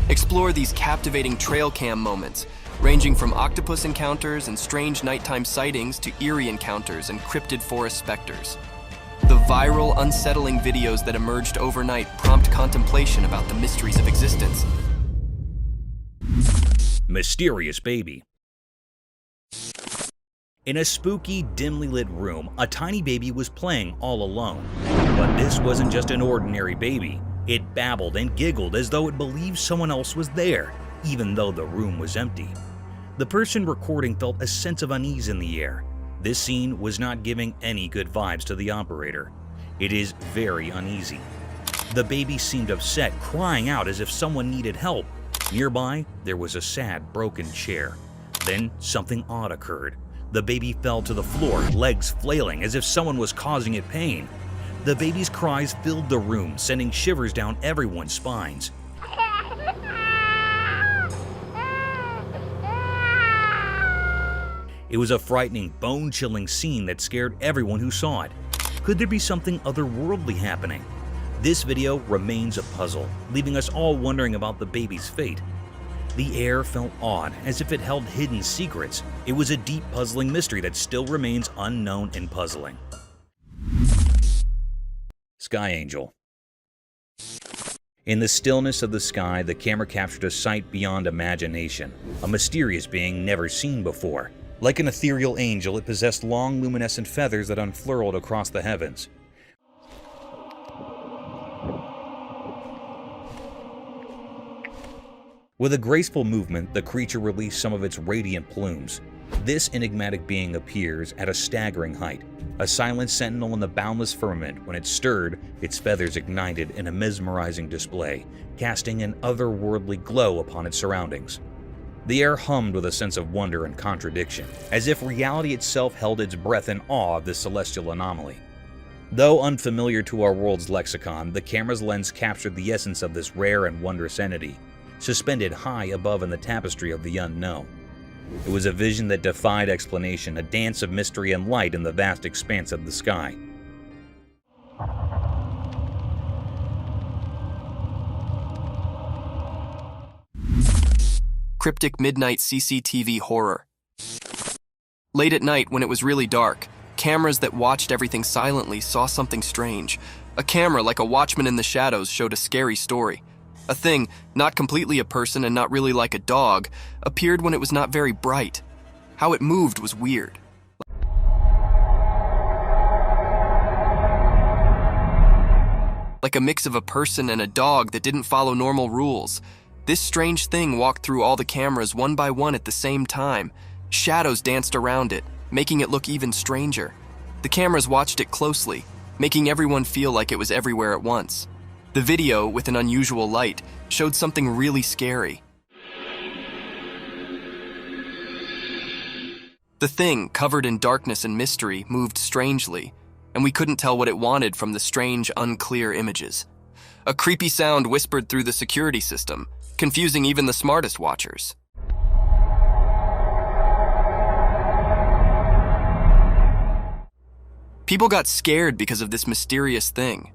Explore these captivating trail cam moments, ranging from octopus encounters and strange nighttime sightings to eerie encounters and cryptid forest specters. The viral, unsettling videos that emerged overnight prompt contemplation about the mysteries of existence. Mysterious baby. In a spooky, dimly lit room, a tiny baby was playing all alone. But this wasn't just an ordinary baby. It babbled and giggled as though it believed someone else was there, even though the room was empty. The person recording felt a sense of unease in the air. This scene was not giving any good vibes to the operator. It is very uneasy. The baby seemed upset, crying out as if someone needed help. Nearby, there was a sad, broken chair. Then something odd occurred. The baby fell to the floor, legs flailing as if someone was causing it pain. The baby's cries filled the room, sending shivers down everyone's spines. It was a frightening, bone-chilling scene that scared everyone who saw it. Could there be something otherworldly happening? This video remains a puzzle, leaving us all wondering about the baby's fate. The air felt odd, as if it held hidden secrets. It was a deep, puzzling mystery that still remains unknown and puzzling. Sky Angel. In the stillness of the sky, the camera captured a sight beyond imagination, a mysterious being never seen before. Like an ethereal angel, it possessed long, luminescent feathers that unfurled across the heavens. With a graceful movement, the creature released some of its radiant plumes. This enigmatic being appears at a staggering height, a silent sentinel in the boundless firmament. When it stirred, its feathers ignited in a mesmerizing display, casting an otherworldly glow upon its surroundings. The air hummed with a sense of wonder and contradiction, as if reality itself held its breath in awe of this celestial anomaly. Though unfamiliar to our world's lexicon, the camera's lens captured the essence of this rare and wondrous entity, suspended high above in the tapestry of the unknown. It was a vision that defied explanation, a dance of mystery and light in the vast expanse of the sky. Cryptic midnight CCTV horror. Late at night, when it was really dark, cameras that watched everything silently saw something strange. A camera, like a watchman in the shadows, showed a scary story. A thing, not completely a person and not really like a dog, appeared when it was not very bright. How it moved was weird. Like a mix of a person and a dog that didn't follow normal rules. This strange thing walked through all the cameras one by one at the same time. Shadows danced around it, making it look even stranger. The cameras watched it closely, making everyone feel like it was everywhere at once. The video, with an unusual light, showed something really scary. The thing, covered in darkness and mystery, moved strangely, and we couldn't tell what it wanted from the strange, unclear images. A creepy sound whispered through the security system, confusing even the smartest watchers. People got scared because of this mysterious thing.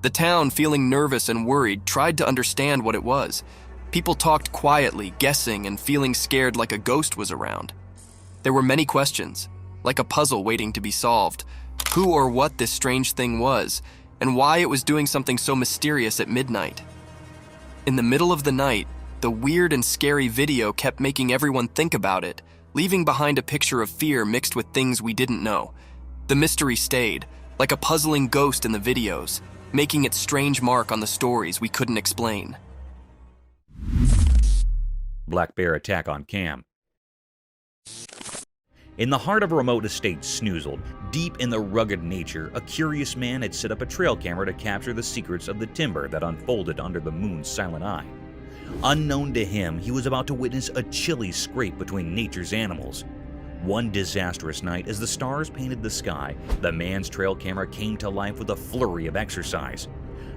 The town, feeling nervous and worried, tried to understand what it was. People talked quietly, guessing and feeling scared like a ghost was around. There were many questions, like a puzzle waiting to be solved. Who or what this strange thing was, and why it was doing something so mysterious at midnight. In the middle of the night, the weird and scary video kept making everyone think about it, leaving behind a picture of fear mixed with things we didn't know. The mystery stayed, like a puzzling ghost in the videos, making its strange mark on the stories we couldn't explain. Black bear attack on cam. In the heart of a remote estate snoozled, deep in the rugged nature, a curious man had set up a trail camera to capture the secrets of the timber that unfolded under the moon's silent eye. Unknown to him, he was about to witness a chilly scrape between nature's animals. One disastrous night, as the stars painted the sky, the man's trail camera came to life with a flurry of exercise.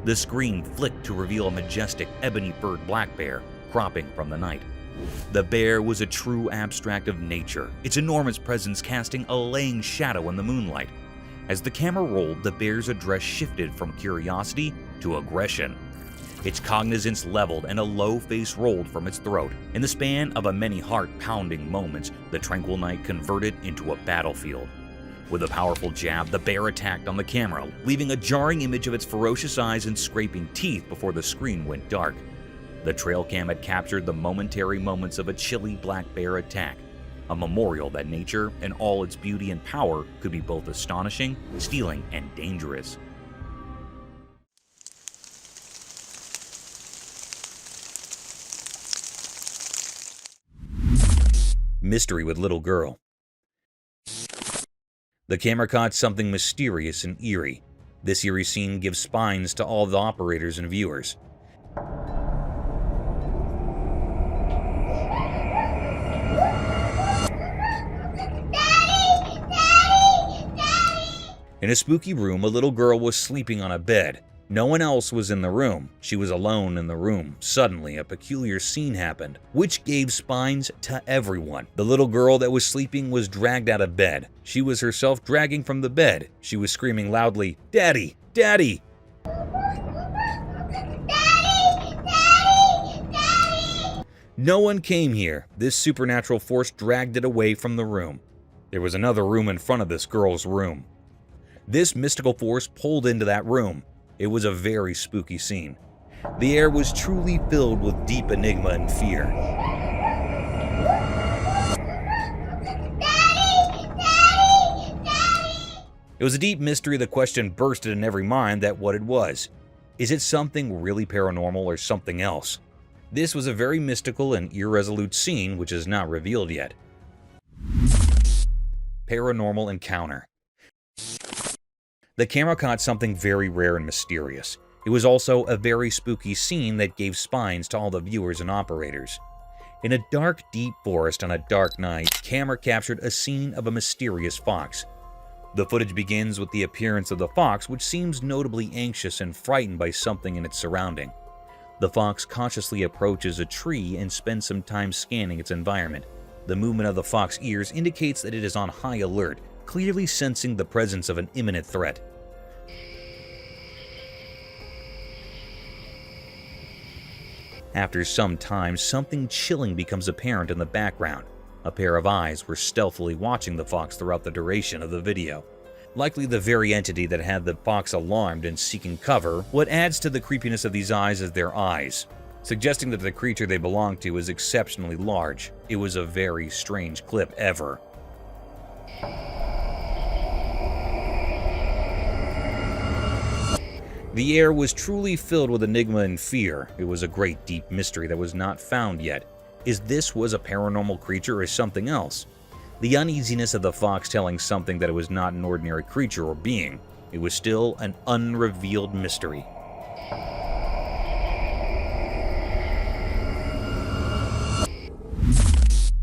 The screen flicked to reveal a majestic ebony-furred black bear cropping from the night. The bear was a true abstract of nature, its enormous presence casting a laying shadow in the moonlight. As the camera rolled, the bear's address shifted from curiosity to aggression. Its cognizance leveled and a low face rolled from its throat. In the span of a many heart-pounding moments, the tranquil night converted into a battlefield. With a powerful jab, the bear attacked on the camera, leaving a jarring image of its ferocious eyes and scraping teeth before the screen went dark. The trail cam had captured the momentary moments of a chilly black bear attack, a memorial that nature, in all its beauty and power, could be both astonishing, stealing, and dangerous. Mystery with little girl. The camera caught something mysterious and eerie. This eerie scene gives spines to all the operators and viewers. In a spooky room, a little girl was sleeping on a bed. No one else was in the room. She was alone in the room. Suddenly, a peculiar scene happened, which gave spines to everyone. The little girl that was sleeping was dragged out of bed. She was herself dragging from the bed. She was screaming loudly, "Daddy! Daddy!" No one came here. This supernatural force dragged it away from the room. There was another room in front of this girl's room. This mystical force pulled into that room. It was a very spooky scene. The air was truly filled with deep enigma and fear. It was a deep mystery. The question bursted in every mind that what it was. Is it something really paranormal or something else? This was a very mystical and irresolute scene which is not revealed yet. Paranormal Encounter. The camera caught something very rare and mysterious. It was also a very spooky scene that gave spines to all the viewers and operators. In a dark, deep forest on a dark night, camera captured a scene of a mysterious fox. The footage begins with the appearance of the fox, which seems notably anxious and frightened by something in its surrounding. The fox cautiously approaches a tree and spends some time scanning its environment. The movement of the fox's ears indicates that it is on high alert, clearly sensing the presence of an imminent threat. After some time, something chilling becomes apparent in the background. A pair of eyes were stealthily watching the fox throughout the duration of the video. Likely the very entity that had the fox alarmed and seeking cover. What adds to the creepiness of these eyes is their eyes, suggesting that the creature they belong to is exceptionally large. It was a very strange clip ever. The air was truly filled with enigma and fear. It was a great deep mystery that was not found yet. Is this was a paranormal creature or something else? The uneasiness of the fox telling something that it was not an ordinary creature or being. It was still an unrevealed mystery.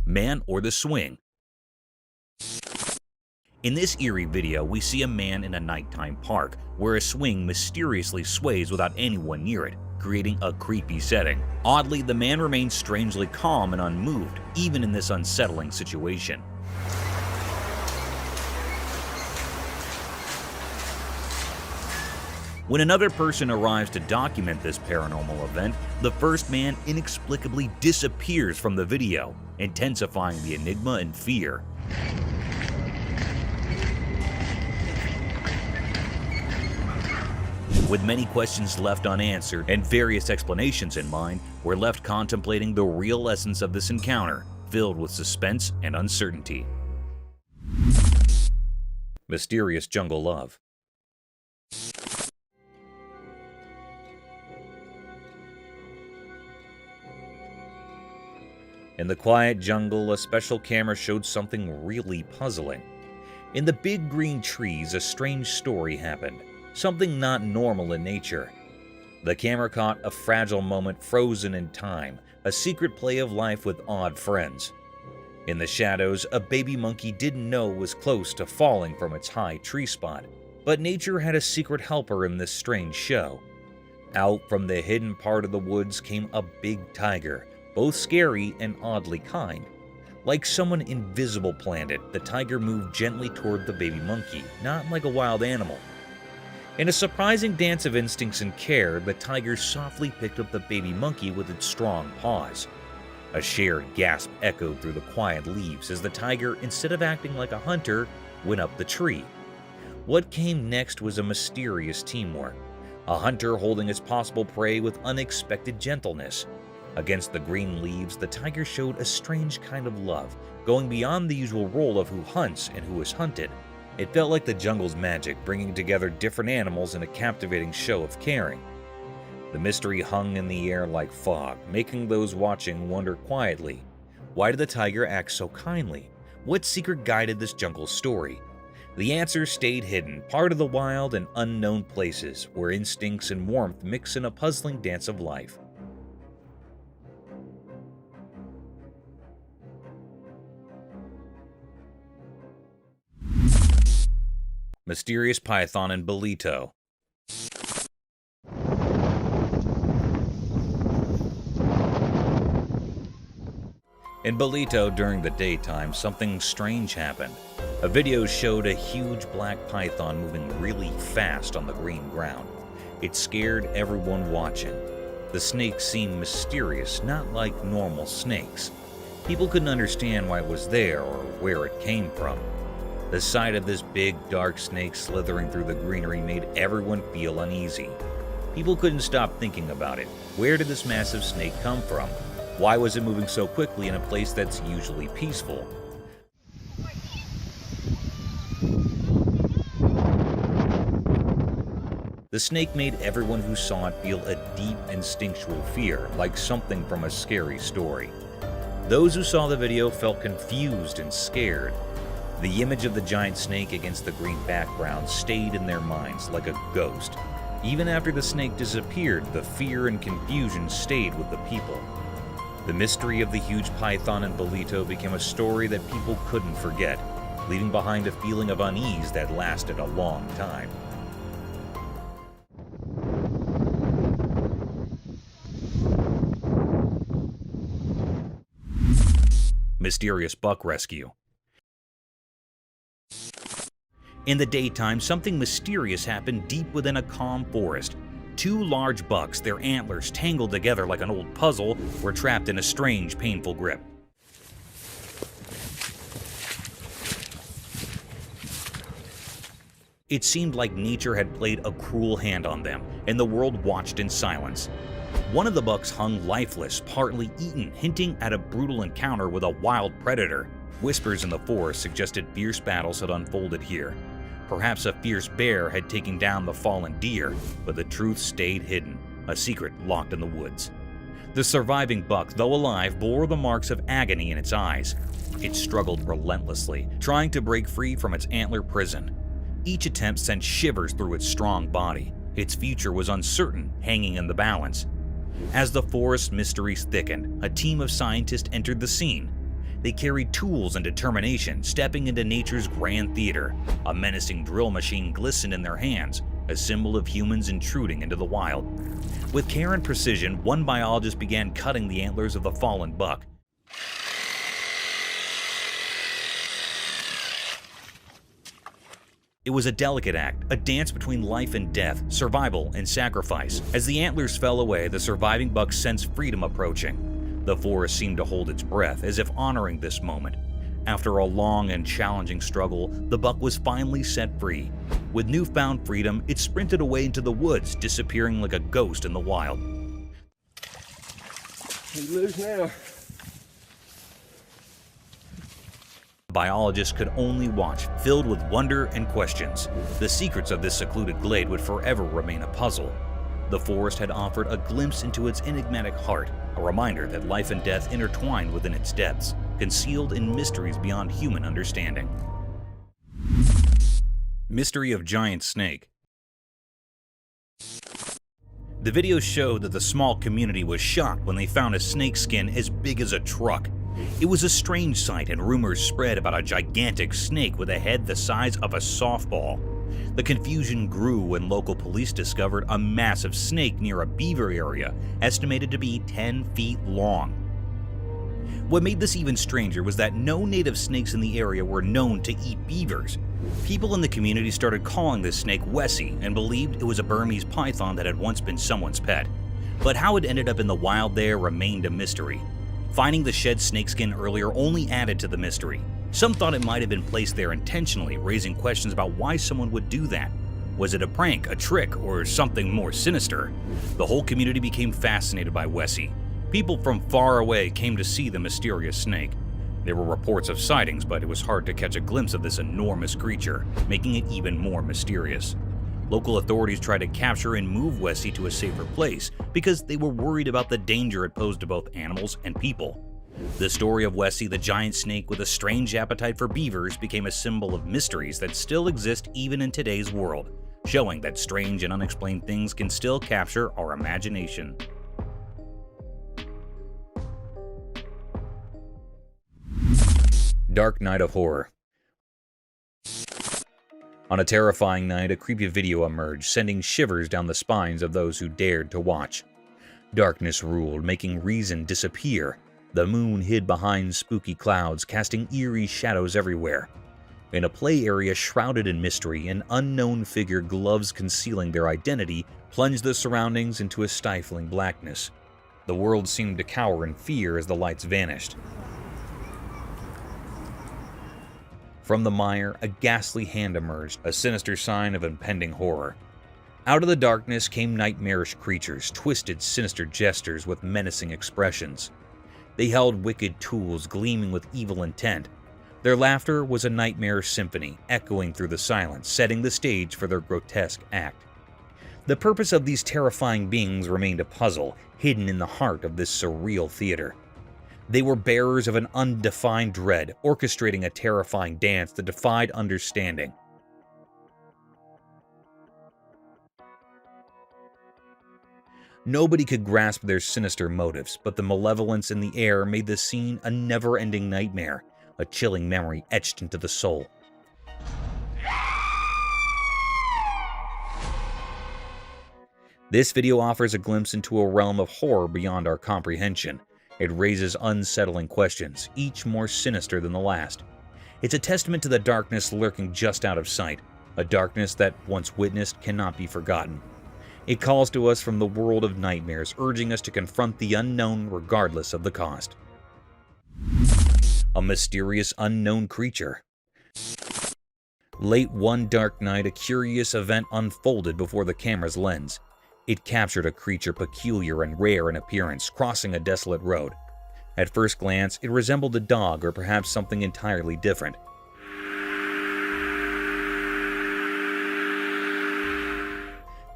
Man or the Swing. In this eerie video, we see a man in a nighttime park where a swing mysteriously sways without anyone near it, creating a creepy setting. Oddly, the man remains strangely calm and unmoved, even in this unsettling situation. When another person arrives to document this paranormal event, the first man inexplicably disappears from the video, intensifying the enigma and fear. With many questions left unanswered and various explanations in mind, we're left contemplating the real essence of this encounter, filled with suspense and uncertainty. Mysterious Jungle Love. In the quiet jungle, a special camera showed something really puzzling. In the big green trees, a strange story happened. Something not normal in nature. The camera caught a fragile moment frozen in time, a secret play of life with odd friends. In the shadows, a baby monkey didn't know was close to falling from its high tree spot, but nature had a secret helper in this strange show. Out from the hidden part of the woods came a big tiger, both scary and oddly kind. Like someone invisible planned it, the tiger moved gently toward the baby monkey, not like a wild animal. In a surprising dance of instincts and care, the tiger softly picked up the baby monkey with its strong paws. A shared gasp echoed through the quiet leaves as the tiger, instead of acting like a hunter, went up the tree. What came next was a mysterious teamwork. A hunter holding his possible prey with unexpected gentleness. Against the green leaves, the tiger showed a strange kind of love, going beyond the usual role of who hunts and who is hunted. It felt like the jungle's magic, bringing together different animals in a captivating show of caring. The mystery hung in the air like fog, making those watching wonder quietly, why did the tiger act so kindly? What secret guided this jungle story? The answer stayed hidden, part of the wild and unknown places where instincts and warmth mix in a puzzling dance of life. Mysterious python in Bolito. In Bolito during the daytime, something strange happened. A video showed a huge black python moving really fast on the green ground. It scared everyone watching. The snake seemed mysterious, not like normal snakes. People couldn't understand why it was there or where it came from. The sight of this big, dark snake slithering through the greenery made everyone feel uneasy. People couldn't stop thinking about it. Where did this massive snake come from? Why was it moving so quickly in a place that's usually peaceful? The snake made everyone who saw it feel a deep instinctual fear, like something from a scary story. Those who saw the video felt confused and scared. The image of the giant snake against the green background stayed in their minds like a ghost. Even after the snake disappeared, the fear and confusion stayed with the people. The mystery of the huge python in Bolito became a story that people couldn't forget, leaving behind a feeling of unease that lasted a long time. Mysterious buck rescue. In the daytime, something mysterious happened deep within a calm forest. Two large bucks, their antlers tangled together like an old puzzle, were trapped in a strange, painful grip. It seemed like nature had played a cruel hand on them, and the world watched in silence. One of the bucks hung lifeless, partly eaten, hinting at a brutal encounter with a wild predator. Whispers in the forest suggested fierce battles had unfolded here. Perhaps a fierce bear had taken down the fallen deer, but the truth stayed hidden, a secret locked in the woods. The surviving buck, though alive, bore the marks of agony in its eyes. It struggled relentlessly, trying to break free from its antler prison. Each attempt sent shivers through its strong body. Its future was uncertain, hanging in the balance. As the forest mysteries thickened, a team of scientists entered the scene. They carried tools and determination, stepping into nature's grand theater. A menacing drill machine glistened in their hands, a symbol of humans intruding into the wild. With care and precision, one biologist began cutting the antlers of the fallen buck. It was a delicate act, a dance between life and death, survival and sacrifice. As the antlers fell away, the surviving buck sensed freedom approaching. The forest seemed to hold its breath, as if honoring this moment. After a long and challenging struggle, the buck was finally set free. With newfound freedom, it sprinted away into the woods, disappearing like a ghost in the wild. He's loose now. Biologists could only watch, filled with wonder and questions. The secrets of this secluded glade would forever remain a puzzle. The forest had offered a glimpse into its enigmatic heart, a reminder that life and death intertwined within its depths, concealed in mysteries beyond human understanding. Mystery of giant snake. The video showed that the small community was shocked when they found a snake skin as big as a truck. It was a strange sight, and rumors spread about a gigantic snake with a head the size of a softball. The confusion grew when local police discovered a massive snake near a beaver area, estimated to be 10 feet long. What made this even stranger was that no native snakes in the area were known to eat beavers. People in the community started calling this snake Wessie and believed it was a Burmese python that had once been someone's pet. But how it ended up in the wild there remained a mystery. Finding the shed snakeskin earlier only added to the mystery. Some thought it might have been placed there intentionally, raising questions about why someone would do that. Was it a prank, a trick, or something more sinister? The whole community became fascinated by Wessie. People from far away came to see the mysterious snake. There were reports of sightings, but it was hard to catch a glimpse of this enormous creature, making it even more mysterious. Local authorities tried to capture and move Wessie to a safer place because they were worried about the danger it posed to both animals and people. The story of Wessie, the giant snake with a strange appetite for beavers, became a symbol of mysteries that still exist even in today's world, showing that strange and unexplained things can still capture our imagination. Dark night of horror. On a terrifying night, a creepy video emerged, sending shivers down the spines of those who dared to watch. Darkness ruled, making reason disappear. The moon hid behind spooky clouds, casting eerie shadows everywhere. In a play area shrouded in mystery, an unknown figure, gloves concealing their identity, plunged the surroundings into a stifling blackness. The world seemed to cower in fear as the lights vanished. From the mire, a ghastly hand emerged, a sinister sign of impending horror. Out of the darkness came nightmarish creatures, twisted, sinister gestures with menacing expressions. They held wicked tools gleaming with evil intent. Their laughter was a nightmare symphony, echoing through the silence, setting the stage for their grotesque act. The purpose of these terrifying beings remained a puzzle, hidden in the heart of this surreal theater. They were bearers of an undefined dread, orchestrating a terrifying dance that defied understanding. Nobody could grasp their sinister motives, but the malevolence in the air made the scene a never-ending nightmare, a chilling memory etched into the soul. This video offers a glimpse into a realm of horror beyond our comprehension. It raises unsettling questions, each more sinister than the last. It's a testament to the darkness lurking just out of sight, a darkness that, once witnessed, cannot be forgotten. It calls to us from the world of nightmares, urging us to confront the unknown regardless of the cost. A mysterious unknown creature. Late one dark night, a curious event unfolded before the camera's lens. It captured a creature peculiar and rare in appearance, crossing a desolate road. At first glance, it resembled a dog or perhaps something entirely different.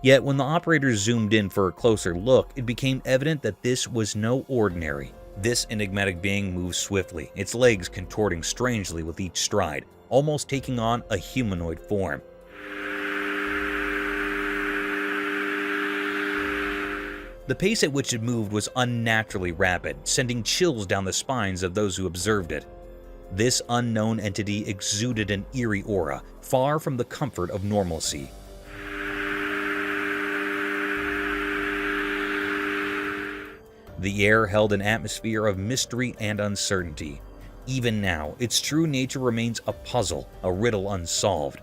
Yet when the operators zoomed in for a closer look, it became evident that this was no ordinary. This enigmatic being moved swiftly, its legs contorting strangely with each stride, almost taking on a humanoid form. The pace at which it moved was unnaturally rapid, sending chills down the spines of those who observed it. This unknown entity exuded an eerie aura, far from the comfort of normalcy. The air held an atmosphere of mystery and uncertainty. Even now, its true nature remains a puzzle, a riddle unsolved.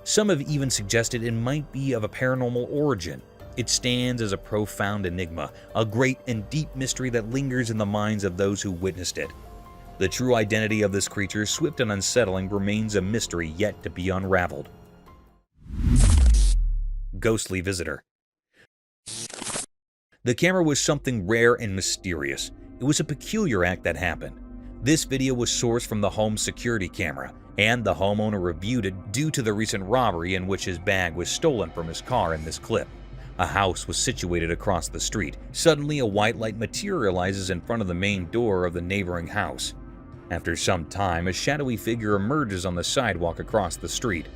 Some have even suggested it might be of a paranormal origin. It stands as a profound enigma, a great and deep mystery that lingers in the minds of those who witnessed it. The true identity of this creature, swift and unsettling, remains a mystery yet to be unraveled. Ghostly visitor. The camera was something rare and mysterious. It was a peculiar act that happened. This video was sourced from the home security camera, and the homeowner reviewed it due to the recent robbery in which his bag was stolen from his car in this clip. A house was situated across the street. Suddenly, a white light materializes in front of the main door of the neighboring house. After some time, a shadowy figure emerges on the sidewalk across the street.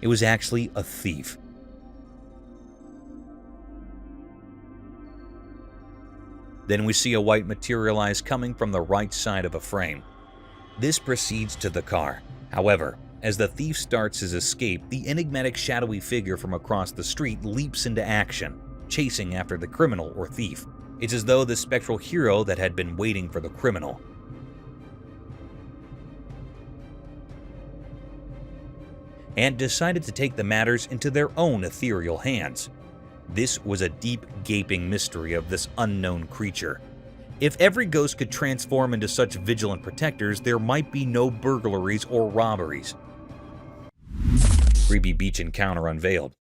It was actually a thief. Then we see a white materialize coming from the right side of a frame. This proceeds to the car. However, as the thief starts his escape, the enigmatic shadowy figure from across the street leaps into action, chasing after the criminal or thief. It's as though the spectral hero that had been waiting for the criminal. and decided to take the matters into their own ethereal hands. This was a deep, gaping mystery of this unknown creature. If every ghost could transform into such vigilant protectors, there might be no burglaries or robberies. Creepy beach encounter unveiled.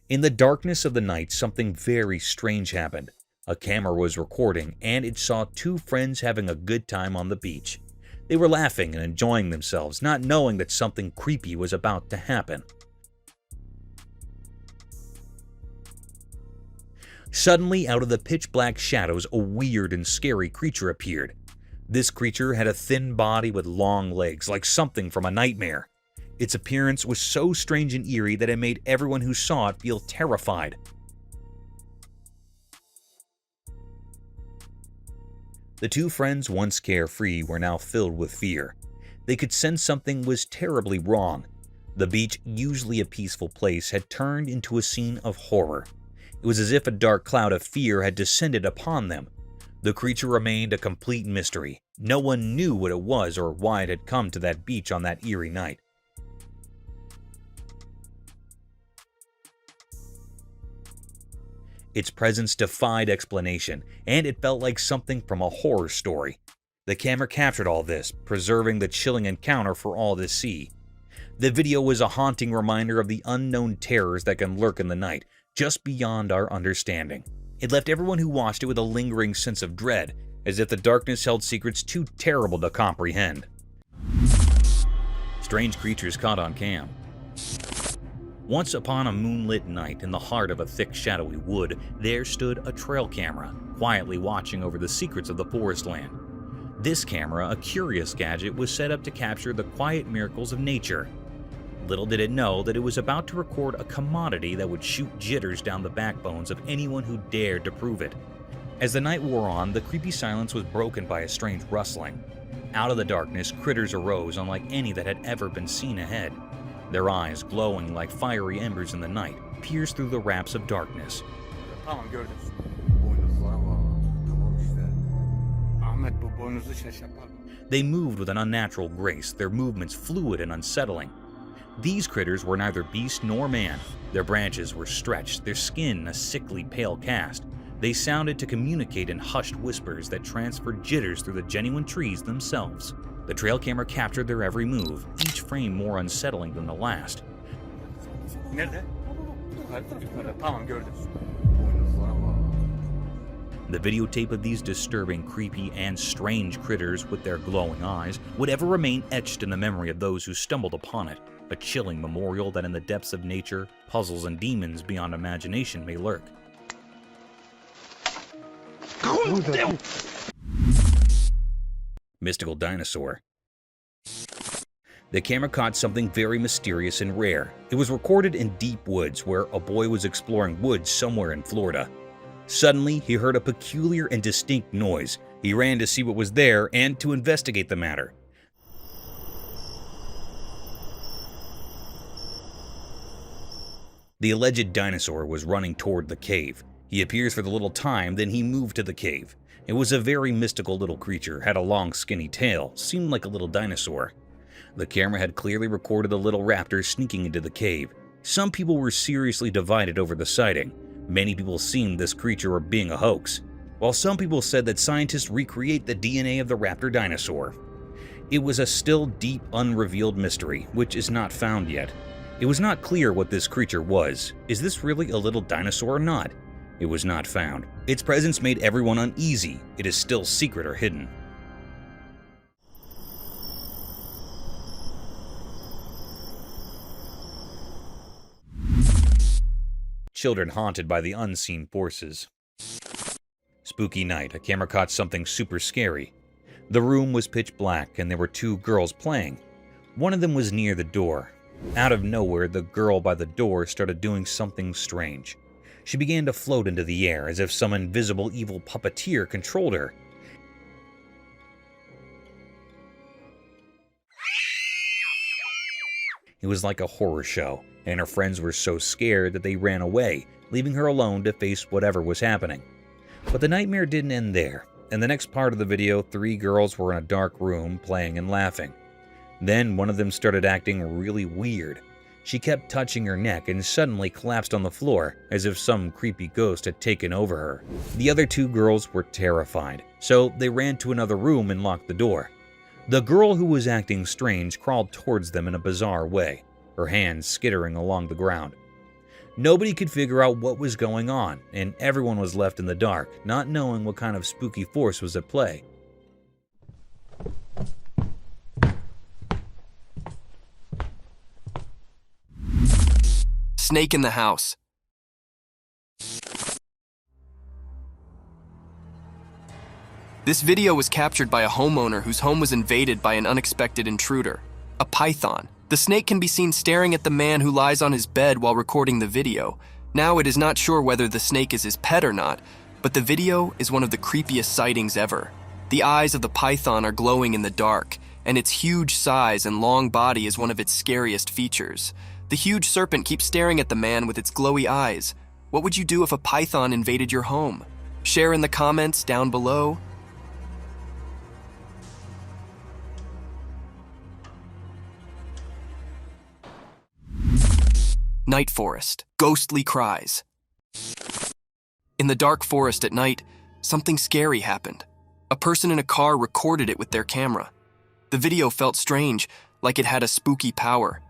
In the darkness of the night, something very strange happened. A camera was recording, and it saw two friends having a good time on the beach. They were laughing and enjoying themselves, not knowing that something creepy was about to happen. Suddenly, out of the pitch-black shadows, a weird and scary creature appeared. This creature had a thin body with long legs, like something from a nightmare. Its appearance was so strange and eerie that it made everyone who saw it feel terrified. The two friends, once carefree, were now filled with fear. They could sense something was terribly wrong. The beach, usually a peaceful place, had turned into a scene of horror. It was as if a dark cloud of fear had descended upon them. The creature remained a complete mystery. No one knew what it was or why it had come to that beach on that eerie night. Its presence defied explanation, and it felt like something from a horror story. The camera captured all this, preserving the chilling encounter for all to see. The video was a haunting reminder of the unknown terrors that can lurk in the night, just beyond our understanding. It left everyone who watched it with a lingering sense of dread, as if the darkness held secrets too terrible to comprehend. Strange creatures caught on cam. Once upon a moonlit night in the heart of a thick, shadowy wood, there stood a trail camera, quietly watching over the secrets of the forest land. This camera, a curious gadget, was set up to capture the quiet miracles of nature. Little did it know that it was about to record a commodity that would shoot jitters down the backbones of anyone who dared to prove it. As the night wore on, the creepy silence was broken by a strange rustling. Out of the darkness, critters arose unlike any that had ever been seen ahead. Their eyes, glowing like fiery embers in the night, pierced through the wraps of darkness. They moved with an unnatural grace, their movements fluid and unsettling. These critters were neither beast nor man. Their branches were stretched, their skin a sickly pale cast. They sounded to communicate in hushed whispers that transferred jitters through the genuine trees themselves. The trail camera captured their every move, each frame more unsettling than the last. The videotape of these disturbing, creepy, and strange critters with their glowing eyes would ever remain etched in the memory of those who stumbled upon it, a chilling memorial that in the depths of nature, puzzles and demons beyond imagination may lurk. Mystical Dinosaur. The camera caught something very mysterious and rare. It was recorded in deep woods where a boy was exploring woods somewhere in Florida. Suddenly, he heard a peculiar and distinct noise. He ran to see what was there and to investigate the matter. The alleged dinosaur was running toward the cave. He appears for the little time, then he moved to the cave. It was a very mystical little creature, had a long skinny tail, seemed like a little dinosaur. The camera had clearly recorded the little raptor sneaking into the cave. Some people were seriously divided over the sighting. Many people seemed this creature were being a hoax, while some people said that scientists recreate the DNA of the raptor dinosaur. It was a still deep, unrevealed mystery, which is not found yet. It was not clear what this creature was. Is this really a little dinosaur or not? It was not found. Its presence made everyone uneasy. It is still secret or hidden. Children haunted by the unseen forces. Spooky night, a camera caught something super scary. The room was pitch black and there were two girls playing. One of them was near the door. Out of nowhere, the girl by the door started doing something strange. She began to float into the air as if some invisible evil puppeteer controlled her. It was like a horror show, and her friends were so scared that they ran away, leaving her alone to face whatever was happening. But the nightmare didn't end there. In the next part of the video, three girls were in a dark room playing and laughing. Then one of them started acting really weird. She kept touching her neck and suddenly collapsed on the floor as if some creepy ghost had taken over her. The other two girls were terrified, so they ran to another room and locked the door. The girl who was acting strange crawled towards them in a bizarre way, her hands skittering along the ground. Nobody could figure out what was going on, and everyone was left in the dark, not knowing what kind of spooky force was at play. Snake in the house. This video was captured by a homeowner whose home was invaded by an unexpected intruder, a python. The snake can be seen staring at the man who lies on his bed while recording the video. Now it is not sure whether the snake is his pet or not, but the video is one of the creepiest sightings ever. The eyes of the python are glowing in the dark, and its huge size and long body is one of its scariest features. The huge serpent keeps staring at the man with its glowy eyes. What would you do if a python invaded your home? Share in the comments down below. Night forest. Ghostly cries. In the dark forest at night, something scary happened. A person in a car recorded it with their camera. The video felt strange, like it had a spooky power.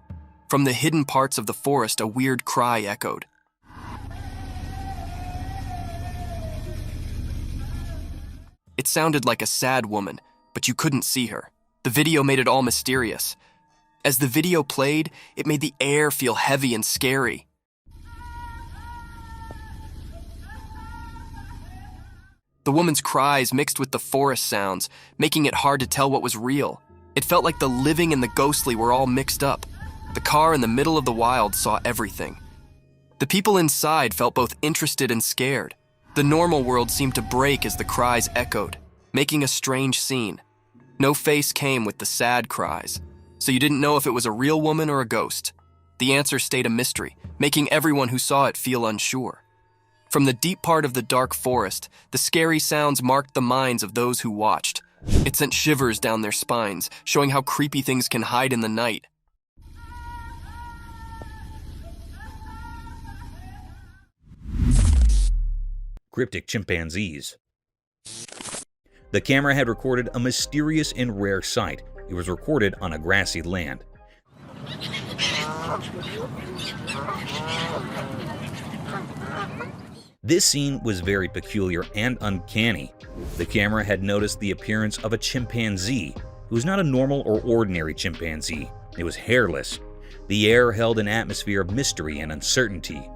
From the hidden parts of the forest, a weird cry echoed. It sounded like a sad woman, but you couldn't see her. The video made it all mysterious. As the video played, it made the air feel heavy and scary. The woman's cries mixed with the forest sounds, making it hard to tell what was real. It felt like the living and the ghostly were all mixed up. The car in the middle of the wild saw everything. The people inside felt both interested and scared. The normal world seemed to break as the cries echoed, making a strange scene. No face came with the sad cries, so you didn't know if it was a real woman or a ghost. The answer stayed a mystery, making everyone who saw it feel unsure. From the deep part of the dark forest, the scary sounds marked the minds of those who watched. It sent shivers down their spines, showing how creepy things can hide in the night. Cryptic Chimpanzees. The camera had recorded a mysterious and rare sight. It was recorded on a grassy land. This scene was very peculiar and uncanny. The camera had noticed the appearance of a chimpanzee. It was not a normal or ordinary chimpanzee. It was hairless. The air held an atmosphere of mystery and uncertainty.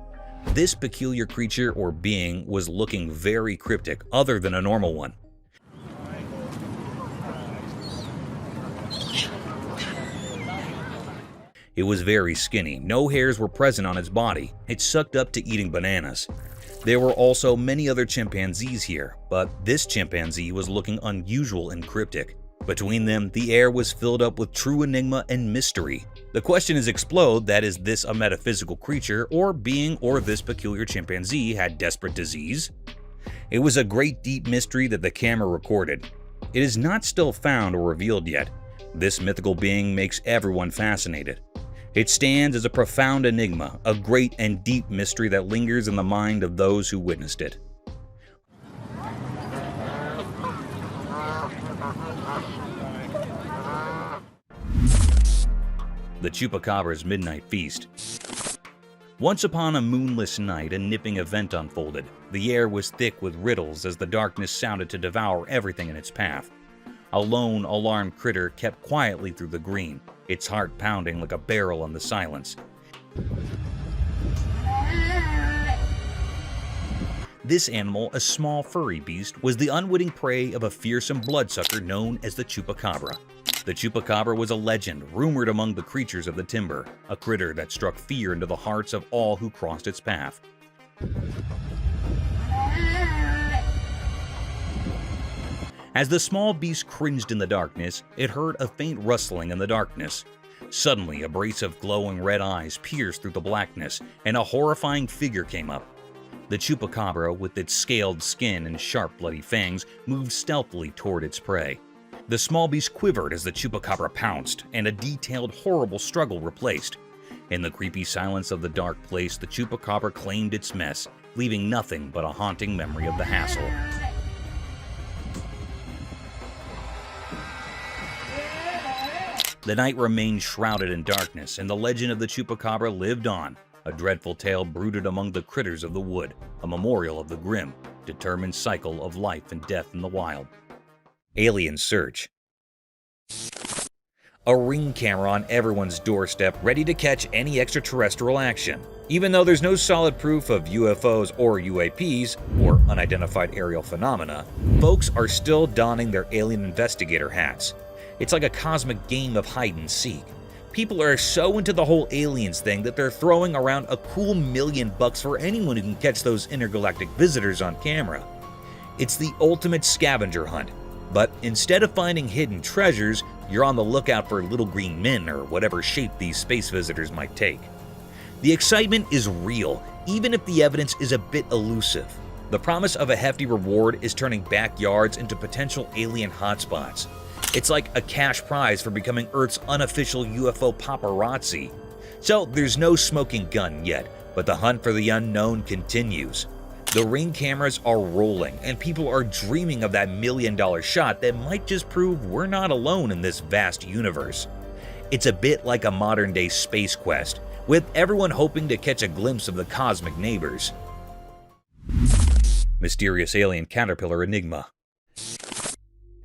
This peculiar creature or being was looking very cryptic, other than a normal one. It was very skinny. No hairs were present on its body. It sucked up to eating bananas. There were also many other chimpanzees here, but this chimpanzee was looking unusual and cryptic. Between them, the air was filled up with true enigma and mystery. The question is explode that is this a metaphysical creature or being, or this peculiar chimpanzee had desperate disease? It was a great deep mystery that the camera recorded. It is not still found or revealed yet. This mythical being makes everyone fascinated. It stands as a profound enigma, a great and deep mystery that lingers in the mind of those who witnessed it. The Chupacabra's Midnight Feast. Once upon a moonless night, a nipping event unfolded. The air was thick with riddles as the darkness sounded to devour everything in its path. A lone, alarmed critter kept quietly through the green, its heart pounding like a barrel in the silence. This animal, a small furry beast, was the unwitting prey of a fearsome bloodsucker known as the Chupacabra. The Chupacabra was a legend, rumored among the creatures of the timber, a critter that struck fear into the hearts of all who crossed its path. As the small beast cringed in the darkness, it heard a faint rustling in the darkness. Suddenly, a brace of glowing red eyes pierced through the blackness, and a horrifying figure came up. The Chupacabra, with its scaled skin and sharp bloody fangs, moved stealthily toward its prey. The small beast quivered as the chupacabra pounced, and a detailed, horrible struggle replaced. In the creepy silence of the dark place, the chupacabra claimed its mess, leaving nothing but a haunting memory of the hassle. The night remained shrouded in darkness, and the legend of the chupacabra lived on, a dreadful tale brooded among the critters of the wood, a memorial of the grim, determined cycle of life and death in the wild. Alien search. A ring camera on everyone's doorstep, ready to catch any extraterrestrial action. Even though there's no solid proof of UFOs or UAPs, or unidentified aerial phenomena, folks are still donning their alien investigator hats. It's like a cosmic game of hide and seek. People are so into the whole aliens thing that they're throwing around a cool $1 million for anyone who can catch those intergalactic visitors on camera. It's the ultimate scavenger hunt, but instead of finding hidden treasures, you're on the lookout for little green men or whatever shape these space visitors might take. The excitement is real, even if the evidence is a bit elusive. The promise of a hefty reward is turning backyards into potential alien hotspots. It's like a cash prize for becoming Earth's unofficial UFO paparazzi. So there's no smoking gun yet, but the hunt for the unknown continues. The ring cameras are rolling, and people are dreaming of that $1 million shot that might just prove we're not alone in this vast universe. It's a bit like a modern-day space quest, with everyone hoping to catch a glimpse of the cosmic neighbors. Mysterious alien caterpillar Enigma.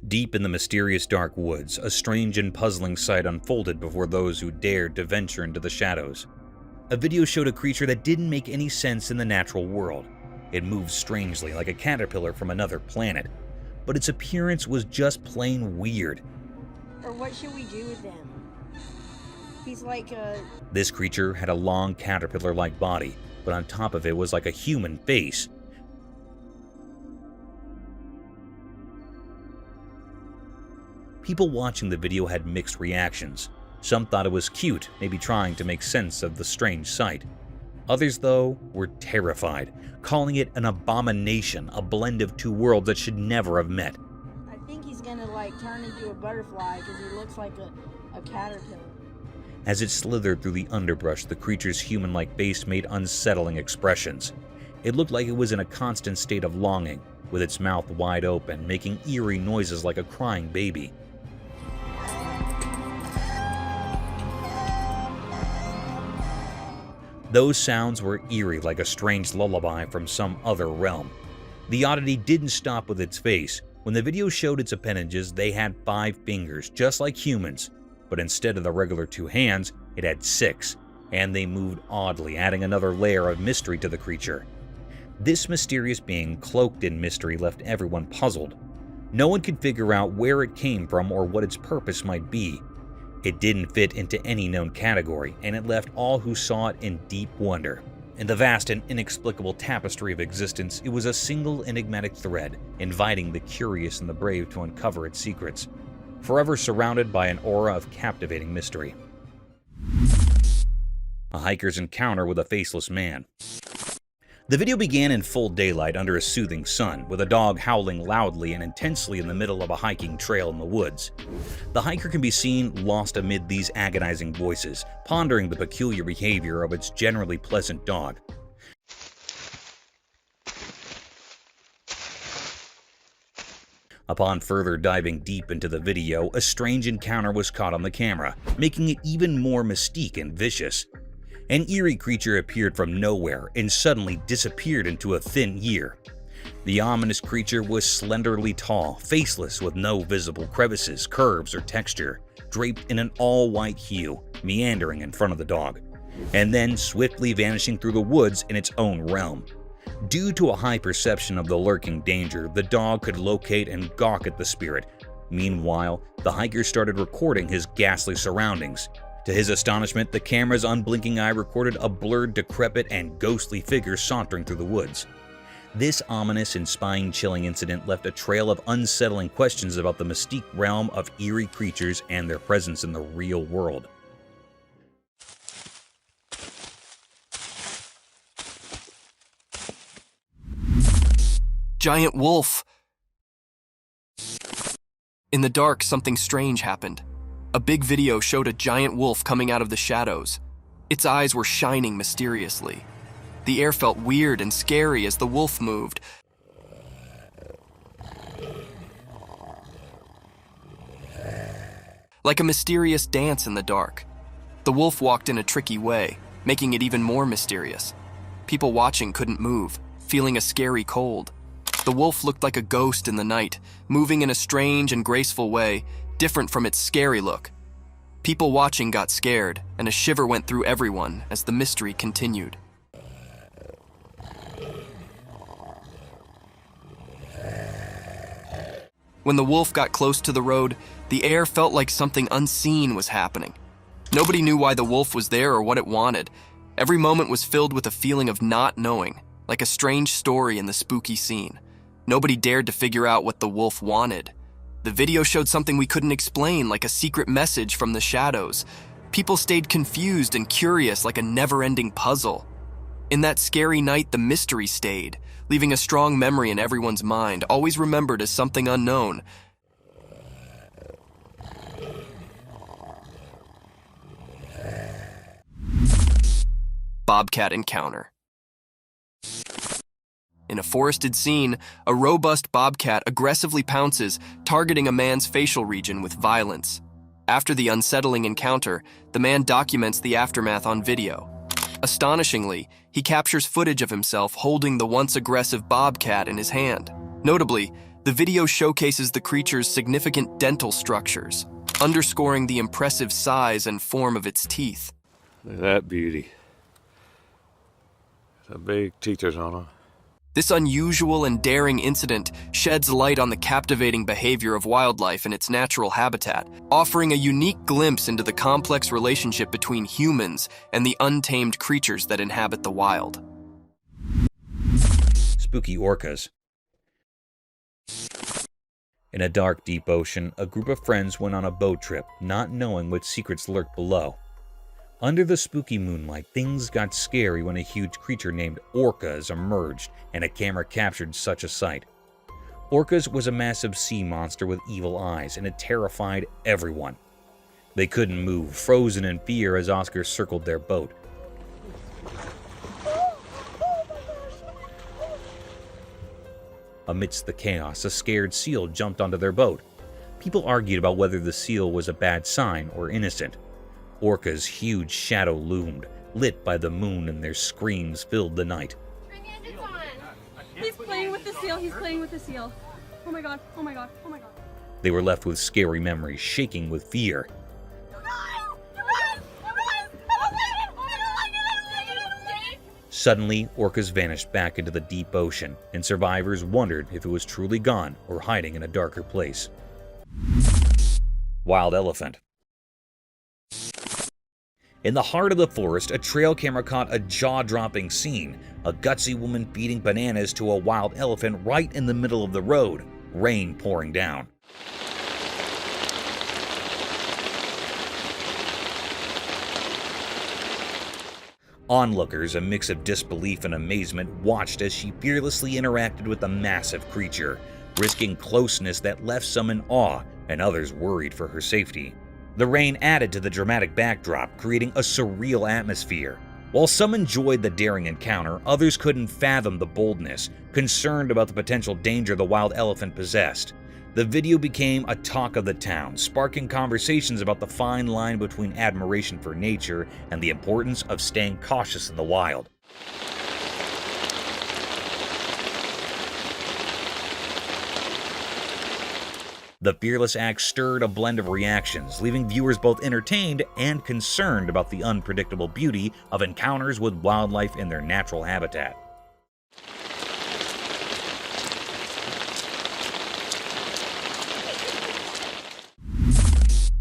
Deep in the mysterious dark woods, a strange and puzzling sight unfolded before those who dared to venture into the shadows. A video showed a creature that didn't make any sense in the natural world. It moved strangely like a caterpillar from another planet, but its appearance was just plain weird. Or what should we do with them? He's like a... This creature had a long caterpillar-like body, but on top of it was like a human face. People watching the video had mixed reactions. Some thought it was cute, maybe trying to make sense of the strange sight. Others, though, were terrified, calling it an abomination, a blend of two worlds that should never have met. I think he's gonna like turn into a butterfly because he looks like a caterpillar. As it slithered through the underbrush, the creature's human-like face made unsettling expressions. It looked like it was in a constant state of longing, with its mouth wide open, making eerie noises like a crying baby. Those sounds were eerie like a strange lullaby from some other realm. The oddity didn't stop with its face. When the video showed its appendages, they had 5 fingers, just like humans. But instead of the regular 2 hands, it had 6, and they moved oddly, adding another layer of mystery to the creature. This mysterious being, cloaked in mystery, left everyone puzzled. No one could figure out where it came from or what its purpose might be. It didn't fit into any known category, and it left all who saw it in deep wonder. In the vast and inexplicable tapestry of existence, it was a single enigmatic thread, inviting the curious and the brave to uncover its secrets, forever surrounded by an aura of captivating mystery. A hiker's encounter with a faceless man. The video began in full daylight under a soothing sun, with a dog howling loudly and intensely in the middle of a hiking trail in the woods. The hiker can be seen lost amid these agonizing voices, pondering the peculiar behavior of its generally pleasant dog. Upon further diving deep into the video, a strange encounter was caught on the camera, making it even more mystique and vicious. An eerie creature appeared from nowhere and suddenly disappeared into a thin ear. The ominous creature was slenderly tall, faceless with no visible crevices, curves, or texture, draped in an all-white hue, meandering in front of the dog, and then swiftly vanishing through the woods in its own realm. Due to a high perception of the lurking danger, the dog could locate and gawk at the spirit. Meanwhile, the hiker started recording his ghastly surroundings. To his astonishment, the camera's unblinking eye recorded a blurred, decrepit, and ghostly figure sauntering through the woods. This ominous and spine-chilling incident left a trail of unsettling questions about the mystique realm of eerie creatures and their presence in the real world. Giant wolf. In the dark, something strange happened. A big video showed a giant wolf coming out of the shadows. Its eyes were shining mysteriously. The air felt weird and scary as the wolf moved. Like a mysterious dance in the dark. The wolf walked in a tricky way, making it even more mysterious. People watching couldn't move, feeling a scary cold. The wolf looked like a ghost in the night, moving in a strange and graceful way, different from its scary look. People watching got scared, and a shiver went through everyone as the mystery continued. When the wolf got close to the road, the air felt like something unseen was happening. Nobody knew why the wolf was there or what it wanted. Every moment was filled with a feeling of not knowing, like a strange story in the spooky scene. Nobody dared to figure out what the wolf wanted. The video showed something we couldn't explain, like a secret message from the shadows. People stayed confused and curious, like a never-ending puzzle. In that scary night, the mystery stayed, leaving a strong memory in everyone's mind, always remembered as something unknown. Bobcat Encounter. In a forested scene, a robust bobcat aggressively pounces, targeting a man's facial region with violence. After the unsettling encounter, the man documents the aftermath on video. Astonishingly, he captures footage of himself holding the once aggressive bobcat in his hand. Notably, the video showcases the creature's significant dental structures, underscoring the impressive size and form of its teeth. Look at that beauty. The big teethers on her. This unusual and daring incident sheds light on the captivating behavior of wildlife in its natural habitat, offering a unique glimpse into the complex relationship between humans and the untamed creatures that inhabit the wild. Spooky orcas. In a dark, deep ocean, a group of friends went on a boat trip, not knowing what secrets lurked below. Under the spooky moonlight, things got scary when a huge creature named Orcas emerged, and a camera captured such a sight. Orcas was a massive sea monster with evil eyes, and it terrified everyone. They couldn't move, frozen in fear as Oscar circled their boat. Amidst the chaos, a scared seal jumped onto their boat. People argued about whether the seal was a bad sign or innocent. Orca's huge shadow loomed, lit by the moon, and their screams filled the night. It's on. He's playing with the seal. He's playing with the seal. Oh my god. Oh my god. Oh my god. They were left with scary memories, shaking with fear. Suddenly, Orcas vanished back into the deep ocean, and survivors wondered if it was truly gone or hiding in a darker place. Wild elephant. In the heart of the forest, a trail camera caught a jaw-dropping scene, a gutsy woman feeding bananas to a wild elephant right in the middle of the road, rain pouring down. Onlookers, a mix of disbelief and amazement, watched as she fearlessly interacted with the massive creature, risking closeness that left some in awe and others worried for her safety. The rain added to the dramatic backdrop, creating a surreal atmosphere. While some enjoyed the daring encounter, others couldn't fathom the boldness, concerned about the potential danger the wild elephant possessed. The video became a talk of the town, sparking conversations about the fine line between admiration for nature and the importance of staying cautious in the wild. The fearless act stirred a blend of reactions, leaving viewers both entertained and concerned about the unpredictable beauty of encounters with wildlife in their natural habitat.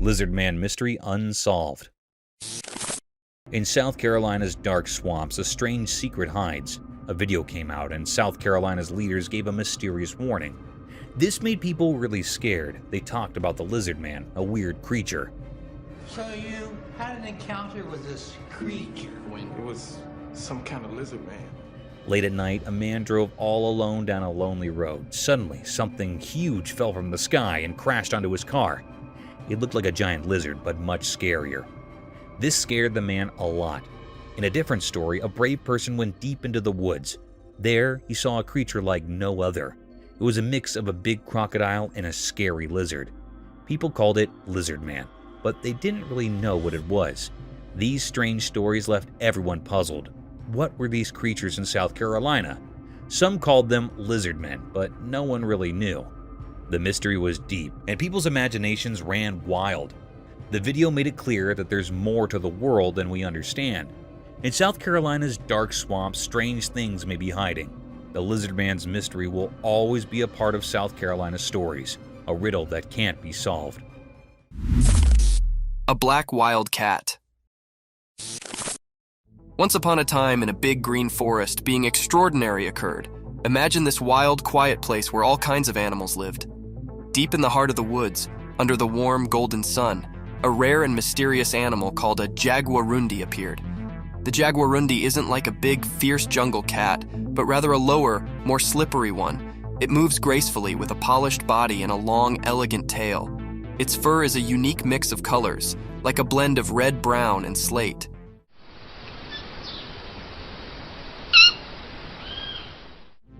Lizard Man mystery unsolved. In South Carolina's dark swamps, a strange secret hides. A video came out, and South Carolina's leaders gave a mysterious warning. This made people really scared. They talked about the Lizard Man, a weird creature. So you had an encounter with this creature? It was some kind of lizard man. Late at night, a man drove all alone down a lonely road. Suddenly, something huge fell from the sky and crashed onto his car. It looked like a giant lizard, but much scarier. This scared the man a lot. In a different story, a brave person went deep into the woods. There, he saw a creature like no other. It was a mix of a big crocodile and a scary lizard. People called it Lizard Man, but they didn't really know what it was. These strange stories left everyone puzzled. What were these creatures in South Carolina? Some called them lizard men, but no one really knew. The mystery was deep, and people's imaginations ran wild. The video made it clear that there's more to the world than we understand. In South Carolina's dark swamps, strange things may be hiding. The lizard man's mystery will always be a part of South Carolina's stories, a riddle that can't be solved. A black wild cat. Once upon a time in a big green forest, being extraordinary occurred. Imagine this wild, quiet place where all kinds of animals lived. Deep in the heart of the woods, under the warm, golden sun, a rare and mysterious animal called a jaguarundi appeared. The jaguarundi isn't like a big, fierce jungle cat, but rather a lower, more slippery one. It moves gracefully with a polished body and a long, elegant tail. Its fur is a unique mix of colors, like a blend of red, brown, and slate.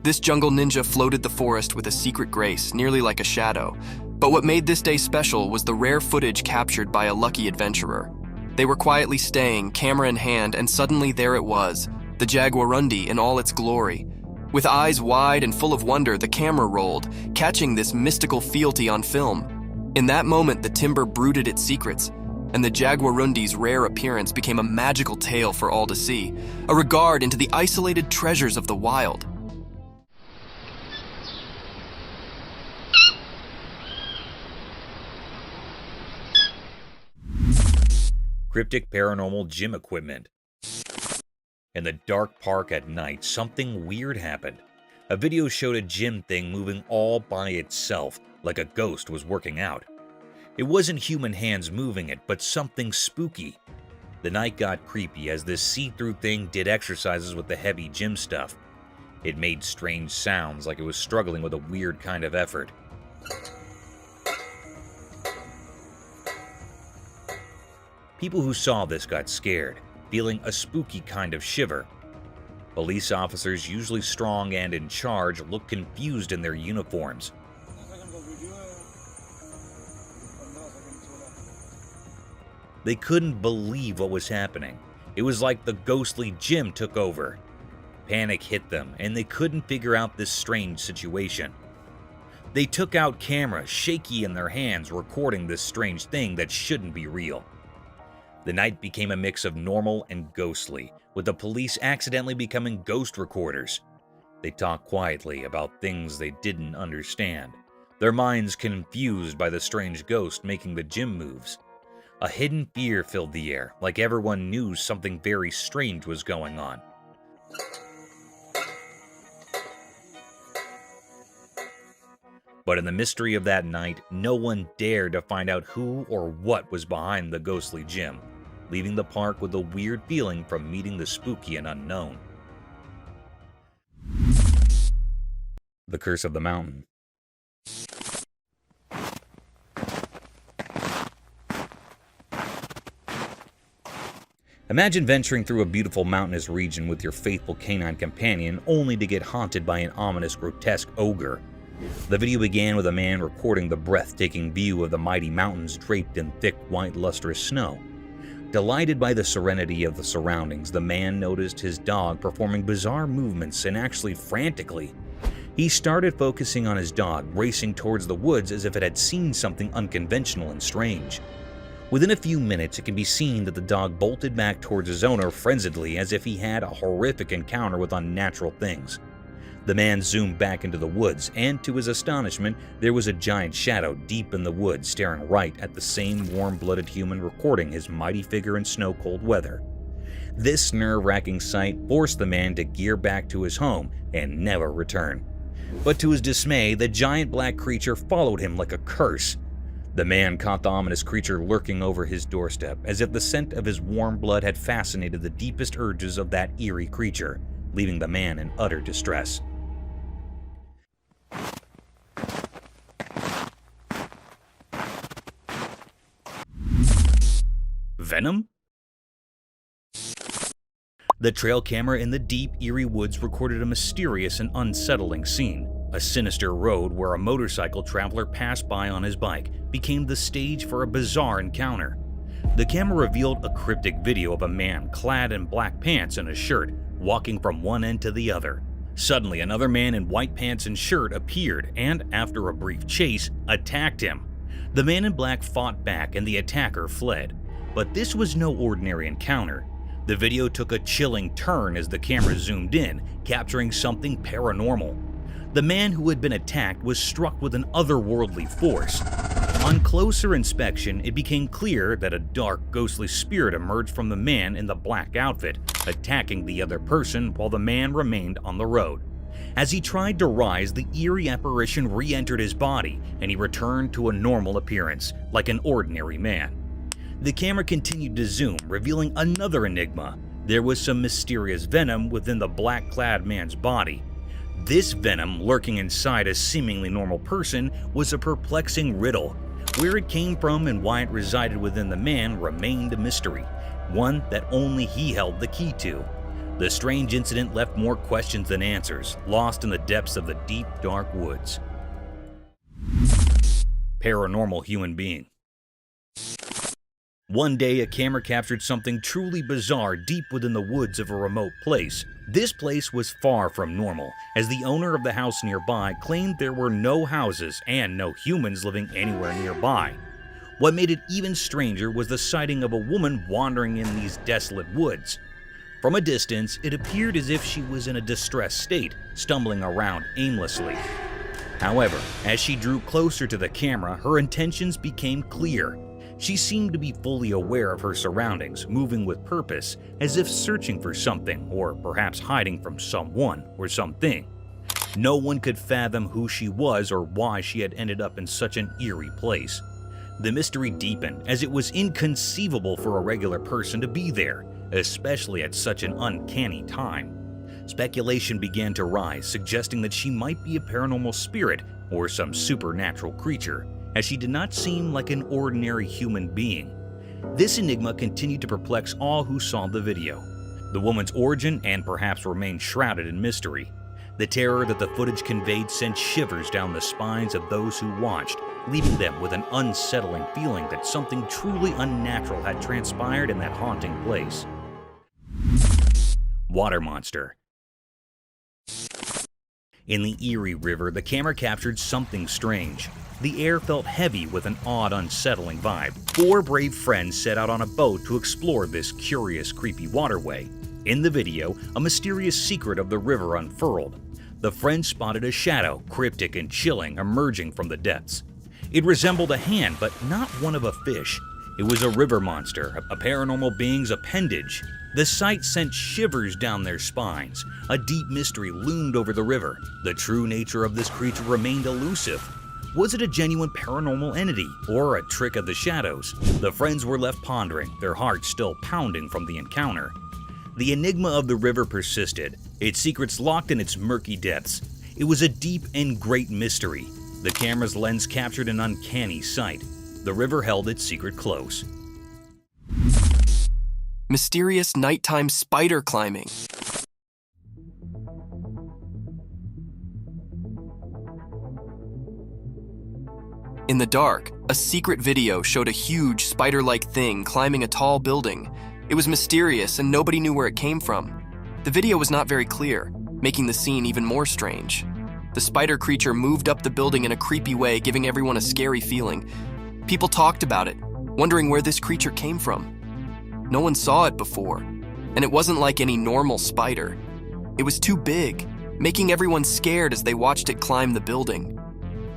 This jungle ninja floated the forest with a secret grace, nearly like a shadow. But what made this day special was the rare footage captured by a lucky adventurer. They were quietly staying, camera in hand, and suddenly there it was, the jaguarundi in all its glory. With eyes wide and full of wonder, the camera rolled, catching this mystical fealty on film. In that moment, the timber brooded its secrets, and the jaguarundi's rare appearance became a magical tale for all to see, a regard into the isolated treasures of the wild. Cryptic paranormal gym equipment. In the dark park at night, something weird happened. A video showed a gym thing moving all by itself, like a ghost was working out. It wasn't human hands moving it, but something spooky. The night got creepy as this see-through thing did exercises with the heavy gym stuff. It made strange sounds like it was struggling with a weird kind of effort. People who saw this got scared, feeling a spooky kind of shiver. Police officers, usually strong and in charge, looked confused in their uniforms. They couldn't believe what was happening. It was like the ghostly gym took over. Panic hit them, and they couldn't figure out this strange situation. They took out cameras, shaky in their hands, recording this strange thing that shouldn't be real. The night became a mix of normal and ghostly, with the police accidentally becoming ghost recorders. They talked quietly about things they didn't understand, their minds confused by the strange ghost making the gym moves. A hidden fear filled the air, like everyone knew something very strange was going on. But in the mystery of that night, no one dared to find out who or what was behind the ghostly gym, leaving the park with a weird feeling from meeting the spooky and unknown. The Curse of the Mountain. Imagine venturing through a beautiful mountainous region with your faithful canine companion only to get haunted by an ominous, grotesque ogre. The video began with a man recording the breathtaking view of the mighty mountains draped in thick, white, lustrous snow. Delighted by the serenity of the surroundings, the man noticed his dog performing bizarre movements and actually frantically. He started focusing on his dog, racing towards the woods as if it had seen something unconventional and strange. Within a few minutes, it can be seen that the dog bolted back towards his owner frenziedly as if he had a horrific encounter with unnatural things. The man zoomed back into the woods, and to his astonishment, there was a giant shadow deep in the woods staring right at the same warm-blooded human recording his mighty figure in snow-cold weather. This nerve-wracking sight forced the man to gear back to his home and never return. But to his dismay, the giant black creature followed him like a curse. The man caught the ominous creature lurking over his doorstep, as if the scent of his warm blood had fascinated the deepest urges of that eerie creature. leaving the man in utter distress. Venom? The trail camera in the deep, eerie woods recorded a mysterious and unsettling scene. A sinister road where a motorcycle traveler passed by on his bike became the stage for a bizarre encounter. The camera revealed a cryptic video of a man clad in black pants and a shirt, walking from one end to the other. Suddenly, another man in white pants and shirt appeared and, after a brief chase, attacked him. The man in black fought back and the attacker fled. But this was no ordinary encounter. The video took a chilling turn as the camera zoomed in, capturing something paranormal. The man who had been attacked was struck with an otherworldly force. On closer inspection, it became clear that a dark, ghostly spirit emerged from the man in the black outfit, attacking the other person while the man remained on the road. As he tried to rise, the eerie apparition re-entered his body, and he returned to a normal appearance, like an ordinary man. The camera continued to zoom, revealing another enigma. There was some mysterious venom within the black-clad man's body. This venom, lurking inside a seemingly normal person, was a perplexing riddle. Where it came from and why it resided within the man remained a mystery, one that only he held the key to. The strange incident left more questions than answers, lost in the depths of the deep, dark woods. Paranormal human being. One day, a camera captured something truly bizarre deep within the woods of a remote place. This place was far from normal, as the owner of the house nearby claimed there were no houses and no humans living anywhere nearby. What made it even stranger was the sighting of a woman wandering in these desolate woods. From a distance, it appeared as if she was in a distressed state, stumbling around aimlessly. However, as she drew closer to the camera, her intentions became clear. She seemed to be fully aware of her surroundings, moving with purpose, as if searching for something, or perhaps hiding from someone or something. No one could fathom who she was or why she had ended up in such an eerie place. The mystery deepened, as it was inconceivable for a regular person to be there, especially at such an uncanny time. Speculation began to rise, suggesting that she might be a paranormal spirit or some supernatural creature, as she did not seem like an ordinary human being. This enigma continued to perplex all who saw the video. The woman's origin and perhaps remained shrouded in mystery. The terror that the footage conveyed sent shivers down the spines of those who watched, leaving them with an unsettling feeling that something truly unnatural had transpired in that haunting place. Water monster. In the Erie River, the camera captured something strange. The air felt heavy with an odd, unsettling vibe. 4 brave friends set out on a boat to explore this curious, creepy waterway. In the video, a mysterious secret of the river unfurled. The friends spotted a shadow, cryptic and chilling, emerging from the depths. It resembled a hand, but not one of a fish. It was a river monster, a paranormal being's appendage. The sight sent shivers down their spines. A deep mystery loomed over the river. The true nature of this creature remained elusive. Was it a genuine paranormal entity, or a trick of the shadows? The friends were left pondering, their hearts still pounding from the encounter. The enigma of the river persisted, its secrets locked in its murky depths. It was a deep and great mystery. The camera's lens captured an uncanny sight. The river held its secret close. Mysterious nighttime spider climbing. In the dark, a secret video showed a huge spider-like thing climbing a tall building. It was mysterious and nobody knew where it came from. The video was not very clear, making the scene even more strange. The spider creature moved up the building in a creepy way, giving everyone a scary feeling. People talked about it, wondering where this creature came from. No one saw it before, and it wasn't like any normal spider. It was too big, making everyone scared as they watched it climb the building.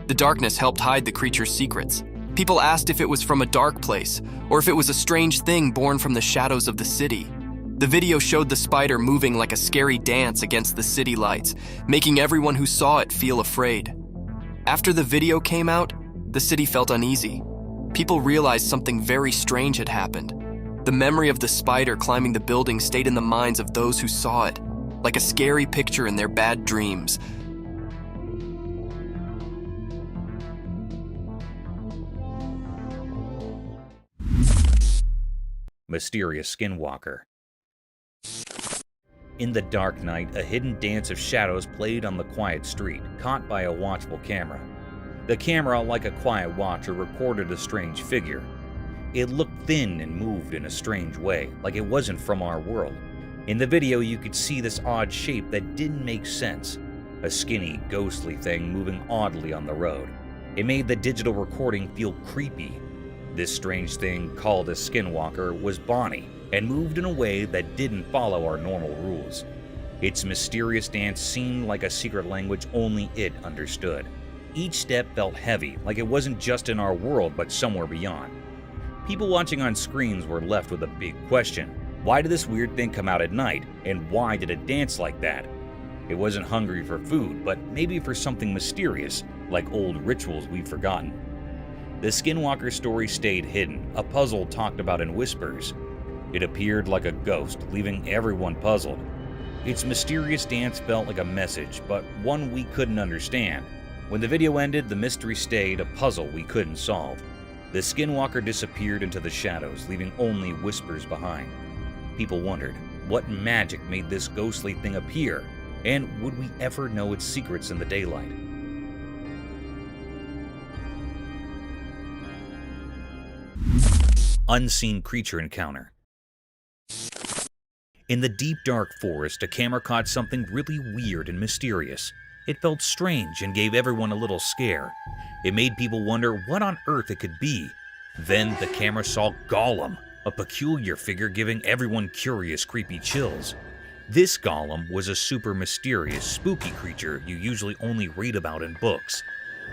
The darkness helped hide the creature's secrets. People asked if it was from a dark place, or if it was a strange thing born from the shadows of the city. The video showed the spider moving like a scary dance against the city lights, making everyone who saw it feel afraid. After the video came out, the city felt uneasy. People realized something very strange had happened. The memory of the spider climbing the building stayed in the minds of those who saw it, like a scary picture in their bad dreams. Mysterious Skinwalker. In the dark night, a hidden dance of shadows played on the quiet street, caught by a watchful camera. The camera, like a quiet watcher, recorded a strange figure. It looked thin and moved in a strange way, like it wasn't from our world. In the video, you could see this odd shape that didn't make sense. A skinny, ghostly thing moving oddly on the road. It made the digital recording feel creepy. This strange thing, called a Skinwalker, was Bonnie, and moved in a way that didn't follow our normal rules. Its mysterious dance seemed like a secret language only it understood. Each step felt heavy, like it wasn't just in our world but somewhere beyond. People watching on screens were left with a big question. Why did this weird thing come out at night, and why did it dance like that? It wasn't hungry for food, but maybe for something mysterious, like old rituals we've forgotten. The Skinwalker story stayed hidden, a puzzle talked about in whispers. It appeared like a ghost, leaving everyone puzzled. Its mysterious dance felt like a message, but one we couldn't understand. When the video ended, the mystery stayed, a puzzle we couldn't solve. The Skinwalker disappeared into the shadows, leaving only whispers behind. People wondered, what magic made this ghostly thing appear? And would we ever know its secrets in the daylight? Unseen creature encounter. In the deep dark forest, a camera caught something really weird and mysterious. It felt strange and gave everyone a little scare. It made people wonder what on earth it could be. Then the camera saw Gollum, a peculiar figure giving everyone curious, creepy chills. This Gollum was a super mysterious, spooky creature you usually only read about in books.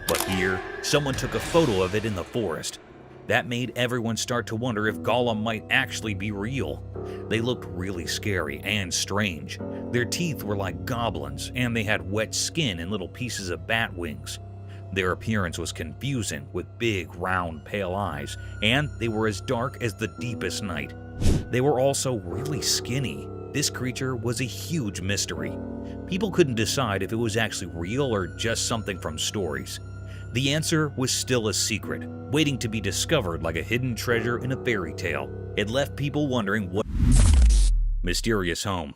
But here, someone took a photo of it in the forest. That made everyone start to wonder if Gollum might actually be real. They looked really scary and strange. Their teeth were like goblins, and they had wet skin and little pieces of bat wings. Their appearance was confusing, with big, round, pale eyes, and they were as dark as the deepest night. They were also really skinny. This creature was a huge mystery. People couldn't decide if it was actually real or just something from stories. The answer was still a secret, waiting to be discovered like a hidden treasure in a fairy tale. It left people wondering what. Mysterious home.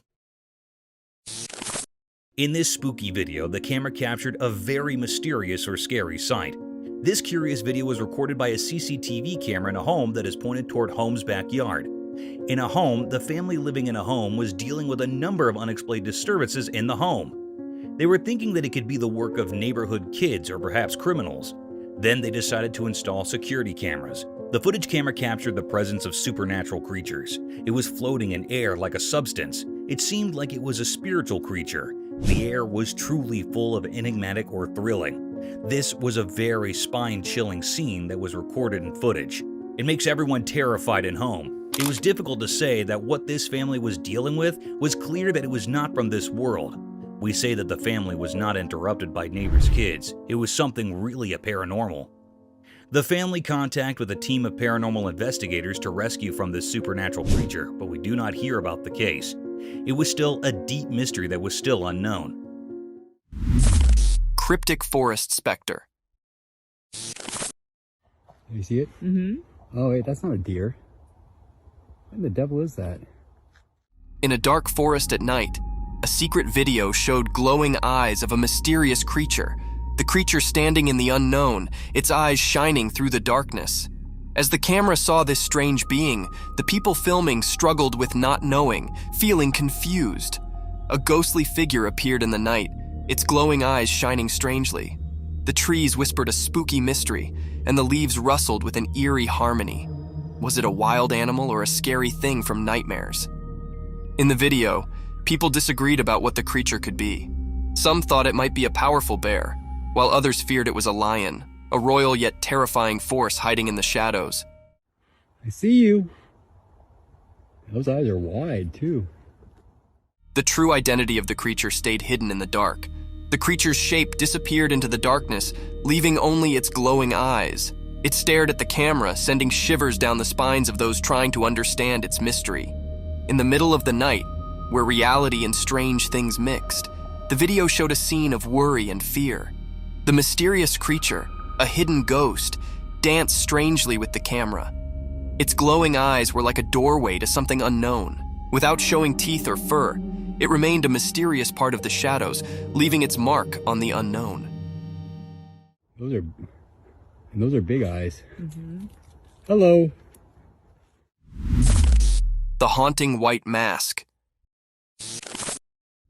In this spooky video, the camera captured a very mysterious or scary sight. This curious video was recorded by a CCTV camera in a home that is pointed toward home's backyard. In a home, the family living in a home was dealing with a number of unexplained disturbances in the home. They were thinking that it could be the work of neighborhood kids or perhaps criminals. Then they decided to install security cameras. The footage camera captured the presence of supernatural creatures. It was floating in air like a substance. It seemed like it was a spiritual creature. The air was truly full of enigmatic or thrilling. This was a very spine-chilling scene that was recorded in footage. It makes everyone terrified in home. It was difficult to say that what this family was dealing with was clear that it was not from this world. We say that the family was not interrupted by neighbors' kids. It was something really paranormal. The family contacted with a team of paranormal investigators to rescue from this supernatural creature, but we do not hear about the case. It was still a deep mystery that was still unknown. Cryptic forest specter. You see it? Mm-hmm. Oh wait, that's not a deer. What the devil is that? In a dark forest at night, a secret video showed glowing eyes of a mysterious creature. The creature standing in the unknown, its eyes shining through the darkness. As the camera saw this strange being, the people filming struggled with not knowing, feeling confused. A ghostly figure appeared in the night, its glowing eyes shining strangely. The trees whispered a spooky mystery, and the leaves rustled with an eerie harmony. Was it a wild animal or a scary thing from nightmares? In the video, people disagreed about what the creature could be. Some thought it might be a powerful bear, while others feared it was a lion, a royal yet terrifying force hiding in the shadows. I see you. Those eyes are wide, too. The true identity of the creature stayed hidden in the dark. The creature's shape disappeared into the darkness, leaving only its glowing eyes. It stared at the camera, sending shivers down the spines of those trying to understand its mystery. In the middle of the night, where reality and strange things mixed. The video showed a scene of worry and fear. The mysterious creature, a hidden ghost, danced strangely with the camera. Its glowing eyes were like a doorway to something unknown. Without showing teeth or fur, it remained a mysterious part of the shadows, leaving its mark on the unknown. Those are big eyes. Hello. The haunting white mask.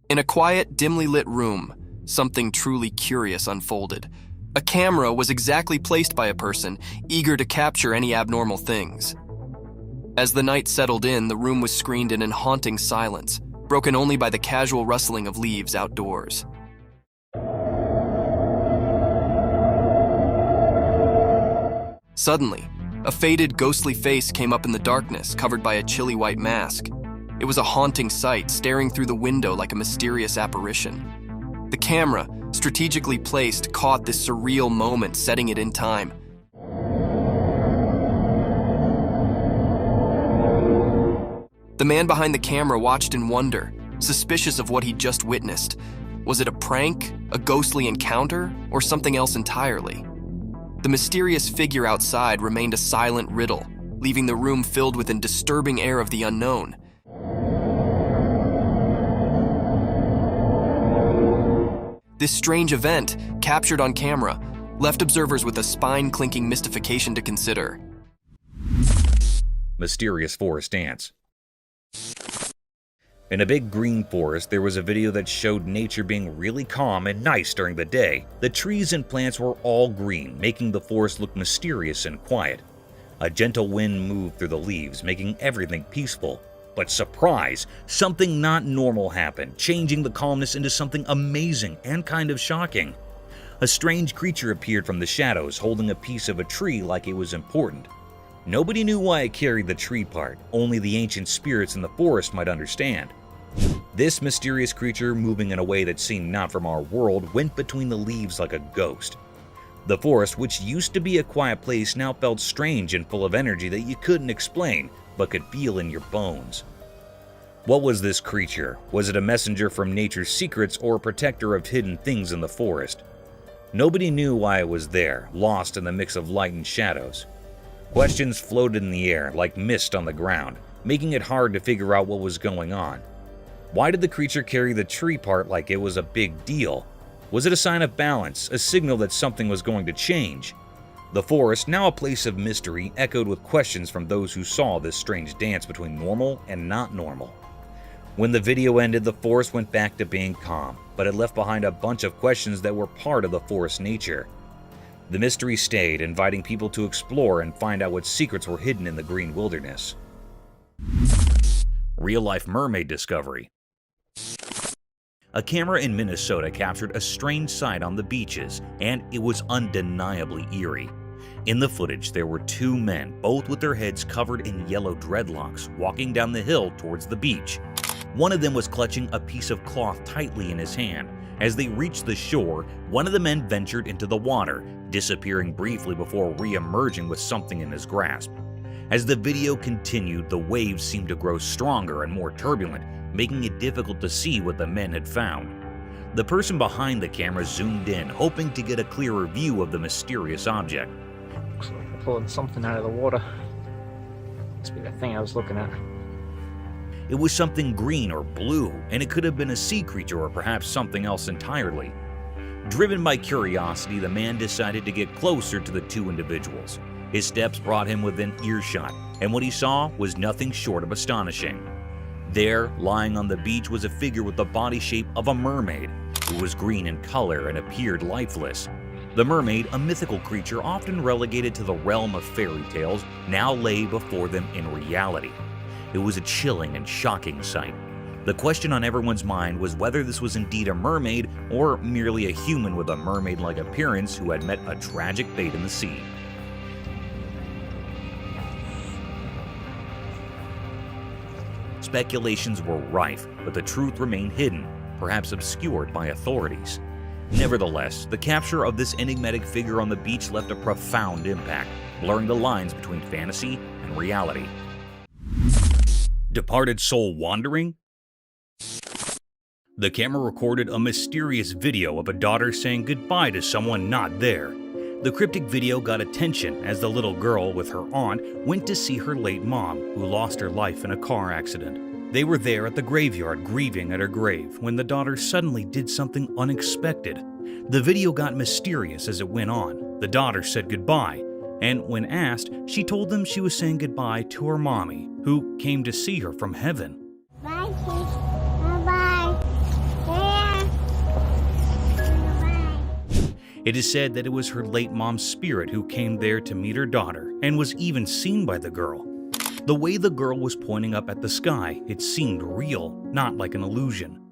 In a quiet, dimly lit room, something truly curious unfolded. A camera was exactly placed by a person, eager to capture any abnormal things. As the night settled in, the room was screened in haunting silence, broken only by the casual rustling of leaves outdoors. Suddenly, a faded, ghostly face came up in the darkness, covered by a chilly white mask. It was a haunting sight, staring through the window like a mysterious apparition. The camera, strategically placed, caught this surreal moment, setting it in time. The man behind the camera watched in wonder, suspicious of what he'd just witnessed. Was it a prank, a ghostly encounter, or something else entirely? The mysterious figure outside remained a silent riddle, leaving the room filled with a disturbing air of the unknown. This strange event, captured on camera, left observers with a spine-clinking mystification to consider. Mysterious forest dance. In a big green forest, there was a video that showed nature being really calm and nice during the day. The trees and plants were all green, making the forest look mysterious and quiet. A gentle wind moved through the leaves, making everything peaceful. But surprise, something not normal happened, changing the calmness into something amazing and kind of shocking. A strange creature appeared from the shadows, holding a piece of a tree like it was important. Nobody knew why it carried the tree part, only the ancient spirits in the forest might understand. This mysterious creature, moving in a way that seemed not from our world, went between the leaves like a ghost. The forest, which used to be a quiet place, now felt strange and full of energy that you couldn't explain, but could feel in your bones. What was this creature? Was it a messenger from nature's secrets or a protector of hidden things in the forest? Nobody knew why it was there, lost in the mix of light and shadows. Questions floated in the air like mist on the ground, making it hard to figure out what was going on. Why did the creature carry the tree part like it was a big deal? Was it a sign of balance, a signal that something was going to change? The forest, now a place of mystery, echoed with questions from those who saw this strange dance between normal and not normal. When the video ended, the forest went back to being calm, but it left behind a bunch of questions that were part of the forest's nature. The mystery stayed, inviting people to explore and find out what secrets were hidden in the green wilderness. Real-life mermaid discovery. A camera in Minnesota captured a strange sight on the beaches, and it was undeniably eerie. In the footage, there were two men, both with their heads covered in yellow dreadlocks, walking down the hill towards the beach. One of them was clutching a piece of cloth tightly in his hand. As they reached the shore, one of the men ventured into the water, disappearing briefly before re-emerging with something in his grasp. As the video continued, the waves seemed to grow stronger and more turbulent, making it difficult to see what the men had found. The person behind the camera zoomed in, hoping to get a clearer view of the mysterious object. Looks like they're pulling something out of the water. Must be the thing I was looking at. It was something green or blue, and it could have been a sea creature or perhaps something else entirely. Driven by curiosity, the man decided to get closer to the two individuals. His steps brought him within earshot, and what he saw was nothing short of astonishing. There, lying on the beach, was a figure with the body shape of a mermaid. It was green in color and appeared lifeless. The mermaid, a mythical creature often relegated to the realm of fairy tales, now lay before them in reality. It was a chilling and shocking sight. The question on everyone's mind was whether this was indeed a mermaid or merely a human with a mermaid-like appearance who had met a tragic fate in the sea. Speculations were rife, but the truth remained hidden, perhaps obscured by authorities. Nevertheless, the capture of this enigmatic figure on the beach left a profound impact, blurring the lines between fantasy and reality. Departed soul wandering? The camera recorded a mysterious video of a daughter saying goodbye to someone not there. The cryptic video got attention as the little girl with her aunt went to see her late mom, who lost her life in a car accident. They were there at the graveyard grieving at her grave when the daughter suddenly did something unexpected. The video got mysterious as it went on. The daughter said goodbye, and when asked, she told them she was saying goodbye to her mommy, who came to see her from heaven. Bye, kids. Bye-bye. Bye. It is said that it was her late mom's spirit who came there to meet her daughter and was even seen by the girl. The way the girl was pointing up at the sky, it seemed real, not like an illusion.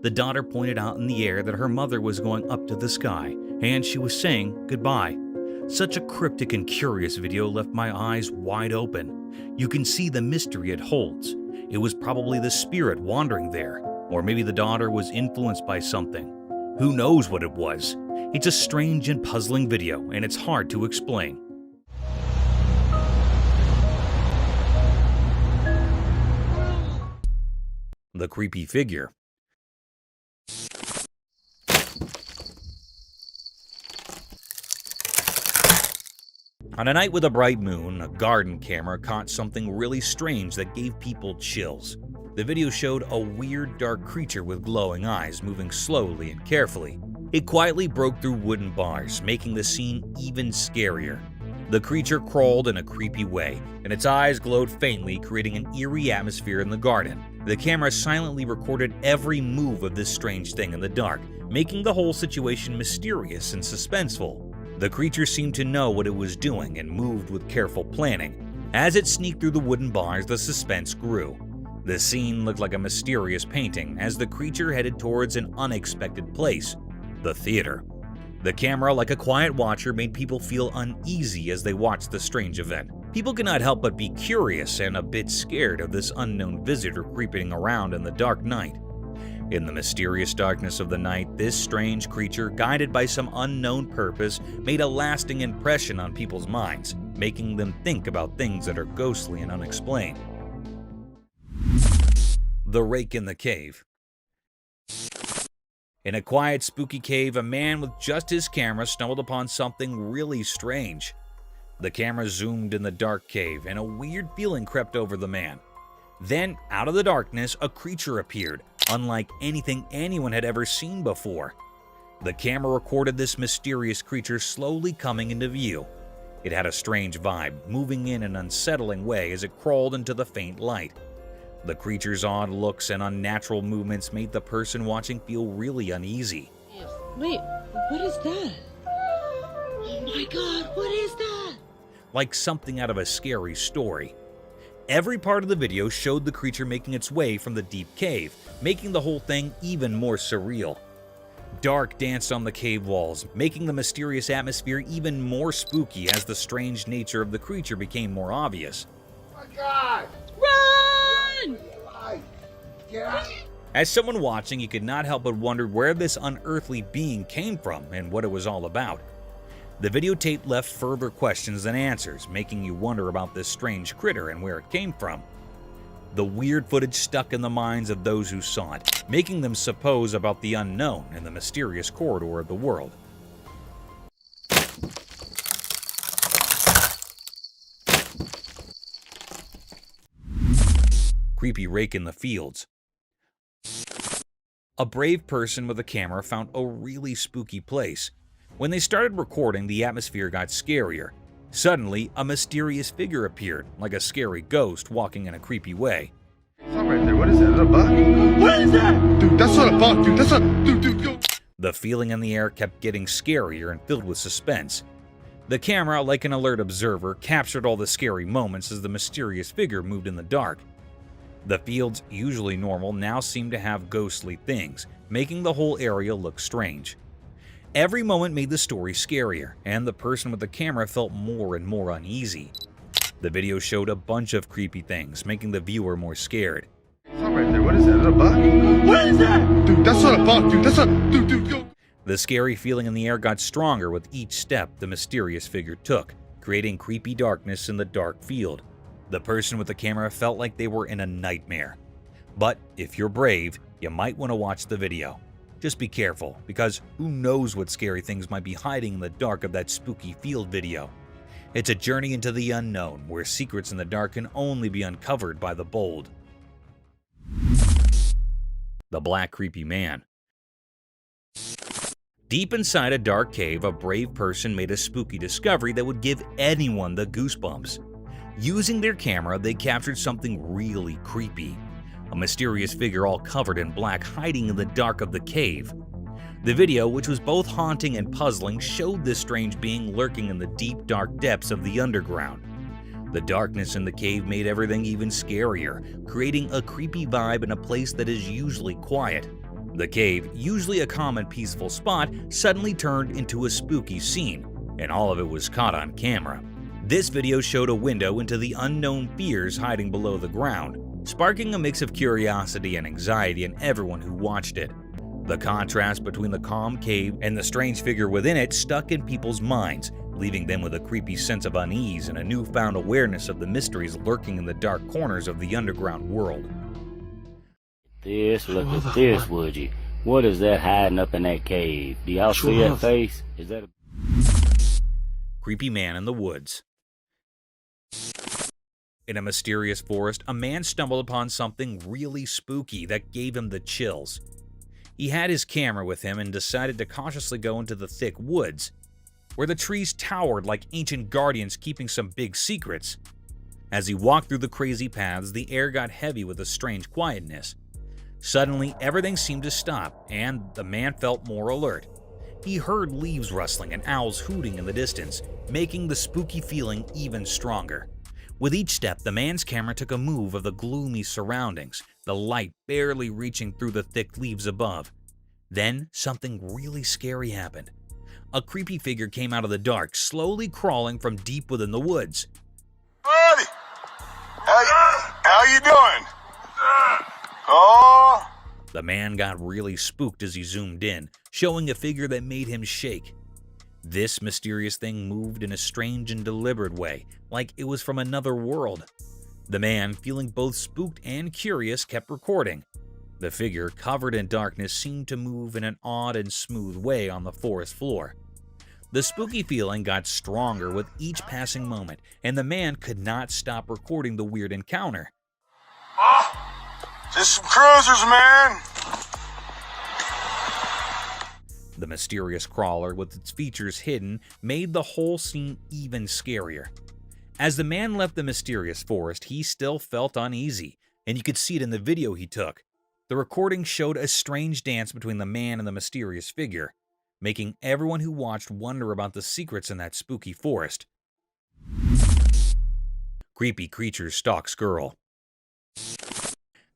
The daughter pointed out in the air that her mother was going up to the sky, and she was saying goodbye. Such a cryptic and curious video left my eyes wide open. You can see the mystery it holds. It was probably the spirit wandering there, or maybe the daughter was influenced by something. Who knows what it was? It's a strange and puzzling video, and it's hard to explain. The creepy figure. On a night with a bright moon, a garden camera caught something really strange that gave people chills. The video showed a weird dark creature with glowing eyes moving slowly and carefully. It quietly broke through wooden bars, making the scene even scarier. The creature crawled in a creepy way, and its eyes glowed faintly, creating an eerie atmosphere in the garden. The camera silently recorded every move of this strange thing in the dark, making the whole situation mysterious and suspenseful. The creature seemed to know what it was doing and moved with careful planning. As it sneaked through the wooden bars, the suspense grew. The scene looked like a mysterious painting as the creature headed towards an unexpected place, the theater. The camera, like a quiet watcher, made people feel uneasy as they watched the strange event. People could not help but be curious and a bit scared of this unknown visitor creeping around in the dark night. In the mysterious darkness of the night, this strange creature, guided by some unknown purpose, made a lasting impression on people's minds, making them think about things that are ghostly and unexplained. The Rake in the Cave. In a quiet, spooky cave, a man with just his camera stumbled upon something really strange. The camera zoomed in the dark cave, and a weird feeling crept over the man. Then, out of the darkness, a creature appeared, unlike anything anyone had ever seen before. The camera recorded this mysterious creature slowly coming into view. It had a strange vibe, moving in an unsettling way as it crawled into the faint light. The creature's odd looks and unnatural movements made the person watching feel really uneasy. Wait, what is that? Oh my god, what is that? Like something out of a scary story. Every part of the video showed the creature making its way from the deep cave, making the whole thing even more surreal. Dark danced on the cave walls, making the mysterious atmosphere even more spooky as the strange nature of the creature became more obvious. Oh my god! Run! Get out! As someone watching, you could not help but wonder where this unearthly being came from and what it was all about. The videotape left further questions than answers, making you wonder about this strange critter and where it came from. The weird footage stuck in the minds of those who saw it, making them suppose about the unknown in the mysterious corridor of the world. Creepy rake in the fields. A brave person with a camera found a really spooky place. When they started recording, the atmosphere got scarier. Suddenly, a mysterious figure appeared, like a scary ghost walking in a creepy way. Something right there. What is that? Is that a bug? What is that? Dude, that's not a bug, dude. That's a... Dude, go. The feeling in the air kept getting scarier and filled with suspense. The camera, like an alert observer, captured all the scary moments as the mysterious figure moved in the dark. The fields, usually normal, now seemed to have ghostly things, making the whole area look strange. Every moment made the story scarier, and the person with the camera felt more and more uneasy. The video showed a bunch of creepy things, making the viewer more scared. Something right there. What is that? Is that a bug? What is that? Dude, that's not a bug, dude. That's a... Dude, go. The scary feeling in the air got stronger with each step the mysterious figure took, creating creepy darkness in the dark field. The person with the camera felt like they were in a nightmare. But if you're brave, you might want to watch the video. Just be careful, because who knows what scary things might be hiding in the dark of that spooky field video. It's a journey into the unknown, where secrets in the dark can only be uncovered by the bold. The Black Creepy Man. Deep inside a dark cave, a brave person made a spooky discovery that would give anyone the goosebumps. Using their camera, they captured something really creepy. A mysterious figure all covered in black hiding in the dark of the cave. The video, which was both haunting and puzzling, showed this strange being lurking in the deep, dark depths of the underground. The darkness in the cave made everything even scarier, creating a creepy vibe in a place that is usually quiet. The cave, usually a calm and peaceful spot, suddenly turned into a spooky scene, and all of it was caught on camera. This video showed a window into the unknown fears hiding below the ground, sparking a mix of curiosity and anxiety in everyone who watched it. The contrast between the calm cave and the strange figure within it stuck in people's minds, leaving them with a creepy sense of unease and a newfound awareness of the mysteries lurking in the dark corners of the underground world. Look at this, would you? What is that hiding up in that cave? Do y'all see that face? Is that a... Creepy Man in the Woods. In a mysterious forest, a man stumbled upon something really spooky that gave him the chills. He had his camera with him and decided to cautiously go into the thick woods, where the trees towered like ancient guardians keeping some big secrets. As he walked through the crazy paths, the air got heavy with a strange quietness. Suddenly, everything seemed to stop, and the man felt more alert. He heard leaves rustling and owls hooting in the distance, making the spooky feeling even stronger. With each step, the man's camera took a move of the gloomy surroundings, the light barely reaching through the thick leaves above. Then, something really scary happened. A creepy figure came out of the dark, slowly crawling from deep within the woods. Buddy! How you doing? Oh! The man got really spooked as he zoomed in, showing a figure that made him shake. This mysterious thing moved in a strange and deliberate way, like it was from another world. The man, feeling both spooked and curious, kept recording. The figure, covered in darkness, seemed to move in an odd and smooth way on the forest floor. The spooky feeling got stronger with each passing moment, and the man could not stop recording the weird encounter. Just some cruisers, man. The mysterious crawler, with its features hidden, made the whole scene even scarier. As the man left the mysterious forest, he still felt uneasy, and you could see it in the video he took. The recording showed a strange dance between the man and the mysterious figure, making everyone who watched wonder about the secrets in that spooky forest. Creepy creature stalks girl.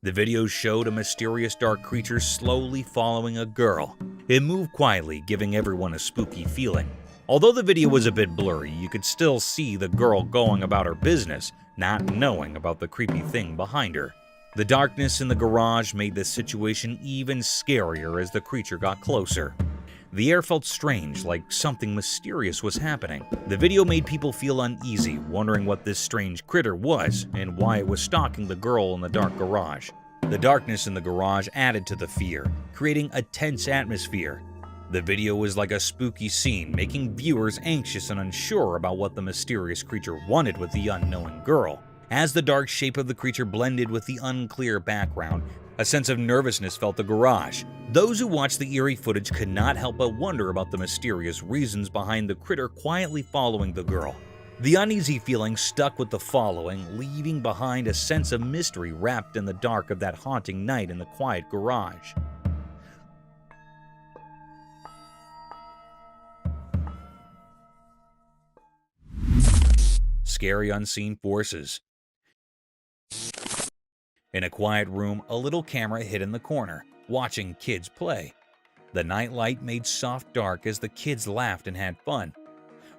The video showed a mysterious dark creature slowly following a girl. It moved quietly, giving everyone a spooky feeling. Although the video was a bit blurry, you could still see the girl going about her business, not knowing about the creepy thing behind her. The darkness in the garage made the situation even scarier as the creature got closer. The air felt strange, like something mysterious was happening. The video made people feel uneasy, wondering what this strange critter was and why it was stalking the girl in the dark garage. The darkness in the garage added to the fear, creating a tense atmosphere. The video was like a spooky scene, making viewers anxious and unsure about what the mysterious creature wanted with the unknowing girl. As the dark shape of the creature blended with the unclear background, a sense of nervousness felt the garage. Those who watched the eerie footage could not help but wonder about the mysterious reasons behind the critter quietly following the girl. The uneasy feeling stuck with the following, leaving behind a sense of mystery wrapped in the dark of that haunting night in the quiet garage. Scary unseen forces. In a quiet room, a little camera hid in the corner, watching kids play. The nightlight made soft dark as the kids laughed and had fun.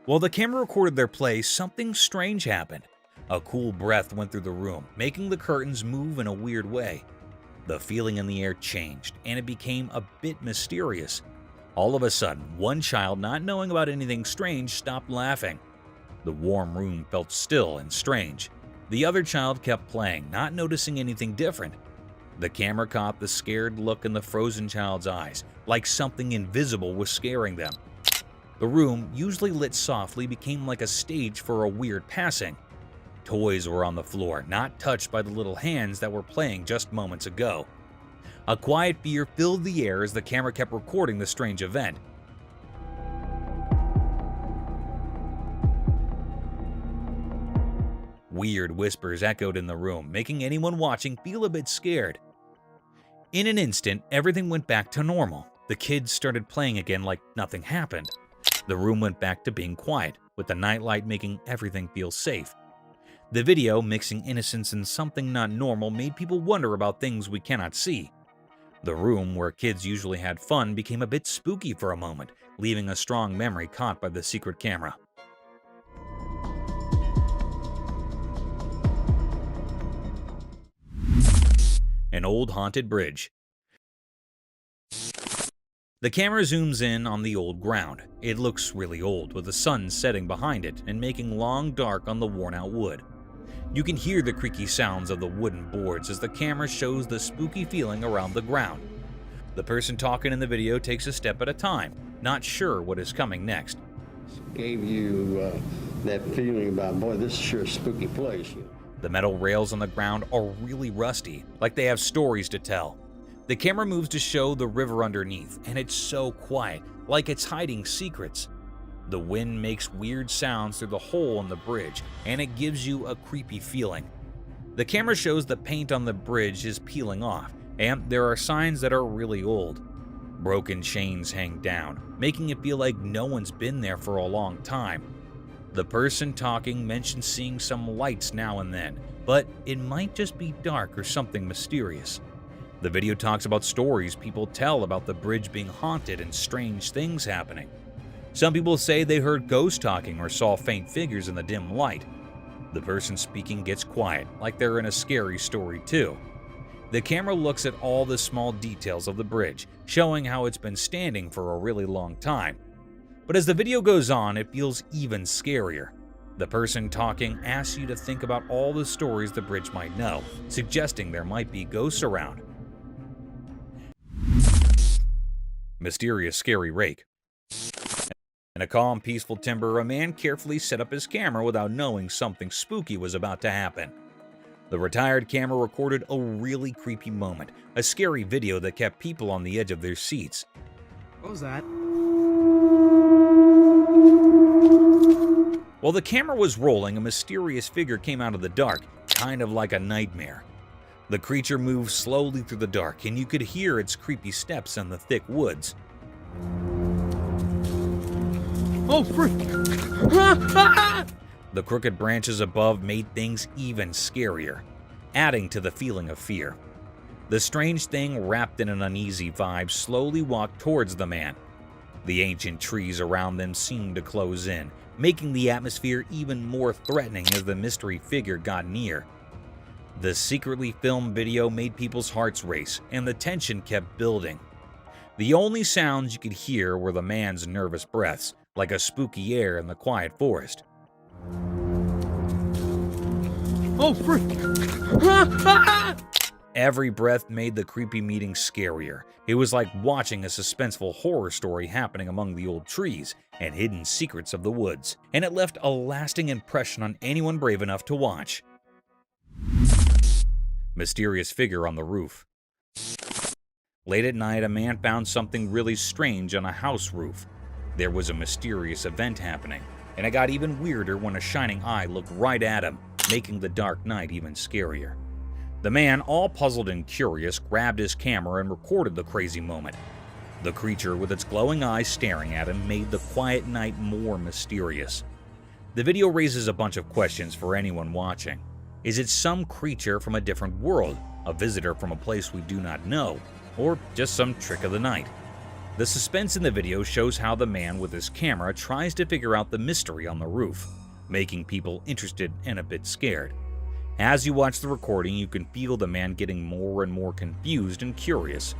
While the camera recorded their play, something strange happened. A cool breath went through the room, making the curtains move in a weird way. The feeling in the air changed, and it became a bit mysterious. All of a sudden, one child, not knowing about anything strange, stopped laughing. The warm room felt still and strange. The other child kept playing, not noticing anything different. The camera caught the scared look in the frozen child's eyes, like something invisible was scaring them. The room, usually lit softly, became like a stage for a weird passing. Toys were on the floor, not touched by the little hands that were playing just moments ago. A quiet fear filled the air as the camera kept recording the strange event. Weird whispers echoed in the room, making anyone watching feel a bit scared. In an instant, everything went back to normal. The kids started playing again like nothing happened. The room went back to being quiet, with the nightlight making everything feel safe. The video, mixing innocence and something not normal, made people wonder about things we cannot see. The room, where kids usually had fun, became a bit spooky for a moment, leaving a strong memory caught by the secret camera. An old haunted bridge. The camera zooms in on the old ground. It looks really old, with the sun setting behind it and making long dark on the worn-out wood. You can hear the creaky sounds of the wooden boards as the camera shows the spooky feeling around the ground. The person talking in the video takes a step at a time, not sure what is coming next. Gave you that feeling about, boy, this is sure a spooky place. The metal rails on the ground are really rusty, like they have stories to tell. The camera moves to show the river underneath, and it's so quiet, like it's hiding secrets. The wind makes weird sounds through the hole in the bridge, and it gives you a creepy feeling. The camera shows the paint on the bridge is peeling off, and there are signs that are really old. Broken chains hang down, making it feel like no one's been there for a long time. The person talking mentions seeing some lights now and then, but it might just be dark or something mysterious. The video talks about stories people tell about the bridge being haunted and strange things happening. Some people say they heard ghosts talking or saw faint figures in the dim light. The person speaking gets quiet, like they're in a scary story too. The camera looks at all the small details of the bridge, showing how it's been standing for a really long time. But as the video goes on, it feels even scarier. The person talking asks you to think about all the stories the bridge might know, suggesting there might be ghosts around. Mysterious scary rake. In a calm, peaceful timber, a man carefully set up his camera without knowing something spooky was about to happen. The retired camera recorded a really creepy moment, a scary video that kept people on the edge of their seats. What was that? While the camera was rolling, a mysterious figure came out of the dark, kind of like a nightmare. The creature moved slowly through the dark, and you could hear its creepy steps in the thick woods. Oh, frick! The crooked branches above made things even scarier, adding to the feeling of fear. The strange thing, wrapped in an uneasy vibe, slowly walked towards the man. The ancient trees around them seemed to close in, making the atmosphere even more threatening as the mystery figure got near. The secretly filmed video made people's hearts race, and the tension kept building. The only sounds you could hear were the man's nervous breaths, like a spooky air in the quiet forest. Oh, frick! Every breath made the creepy meeting scarier. It was like watching a suspenseful horror story happening among the old trees and hidden secrets of the woods, and it left a lasting impression on anyone brave enough to watch. Mysterious figure on the roof. Late at night, a man found something really strange on a house roof. There was a mysterious event happening, and it got even weirder when a shining eye looked right at him, making the dark night even scarier. The man, all puzzled and curious, grabbed his camera and recorded the crazy moment. The creature, with its glowing eyes staring at him, made the quiet night more mysterious. The video raises a bunch of questions for anyone watching. Is it some creature from a different world, a visitor from a place we do not know, or just some trick of the night? The suspense in the video shows how the man with his camera tries to figure out the mystery on the roof, making people interested and a bit scared. As you watch the recording, you can feel the man getting more and more confused and curious.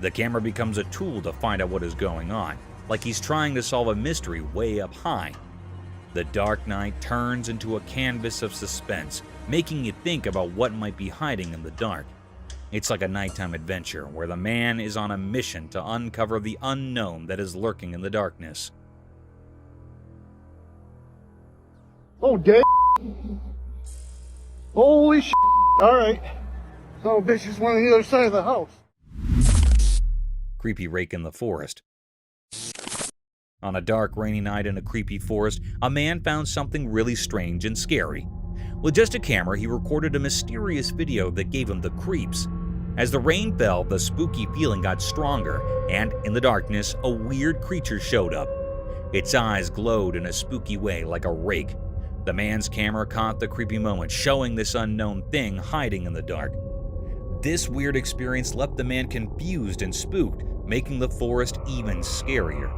The camera becomes a tool to find out what is going on, like he's trying to solve a mystery way up high. The dark night turns into a canvas of suspense, making you think about what might be hiding in the dark. It's like a nighttime adventure where the man is on a mission to uncover the unknown that is lurking in the darkness. Oh, damn. Holy shit. Alright. Oh, bitch is one on the other side of the house. Creepy rake in the forest. On a dark, rainy night in a creepy forest, a man found something really strange and scary. With just a camera, he recorded a mysterious video that gave him the creeps. As the rain fell, the spooky feeling got stronger, and in the darkness, a weird creature showed up. Its eyes glowed in a spooky way like a rake. The man's camera caught the creepy moment, showing this unknown thing hiding in the dark. This weird experience left the man confused and spooked, making the forest even scarier.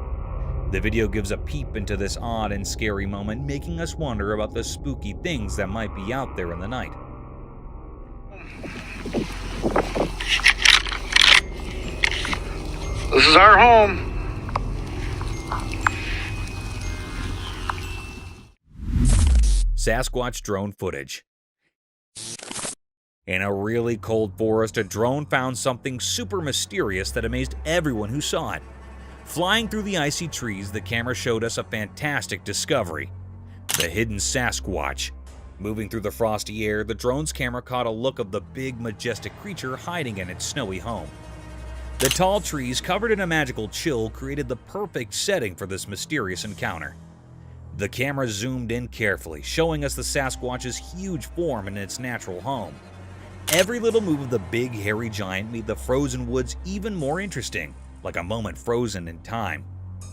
The video gives a peep into this odd and scary moment, making us wonder about the spooky things that might be out there in the night. This is our home. Sasquatch drone footage. In a really cold forest, a drone found something super mysterious that amazed everyone who saw it. Flying through the icy trees, the camera showed us a fantastic discovery: the hidden Sasquatch. Moving through the frosty air, the drone's camera caught a look of the big, majestic creature hiding in its snowy home. The tall trees, covered in a magical chill, created the perfect setting for this mysterious encounter. The camera zoomed in carefully, showing us the Sasquatch's huge form in its natural home. Every little move of the big, hairy giant made the frozen woods even more interesting, like a moment frozen in time.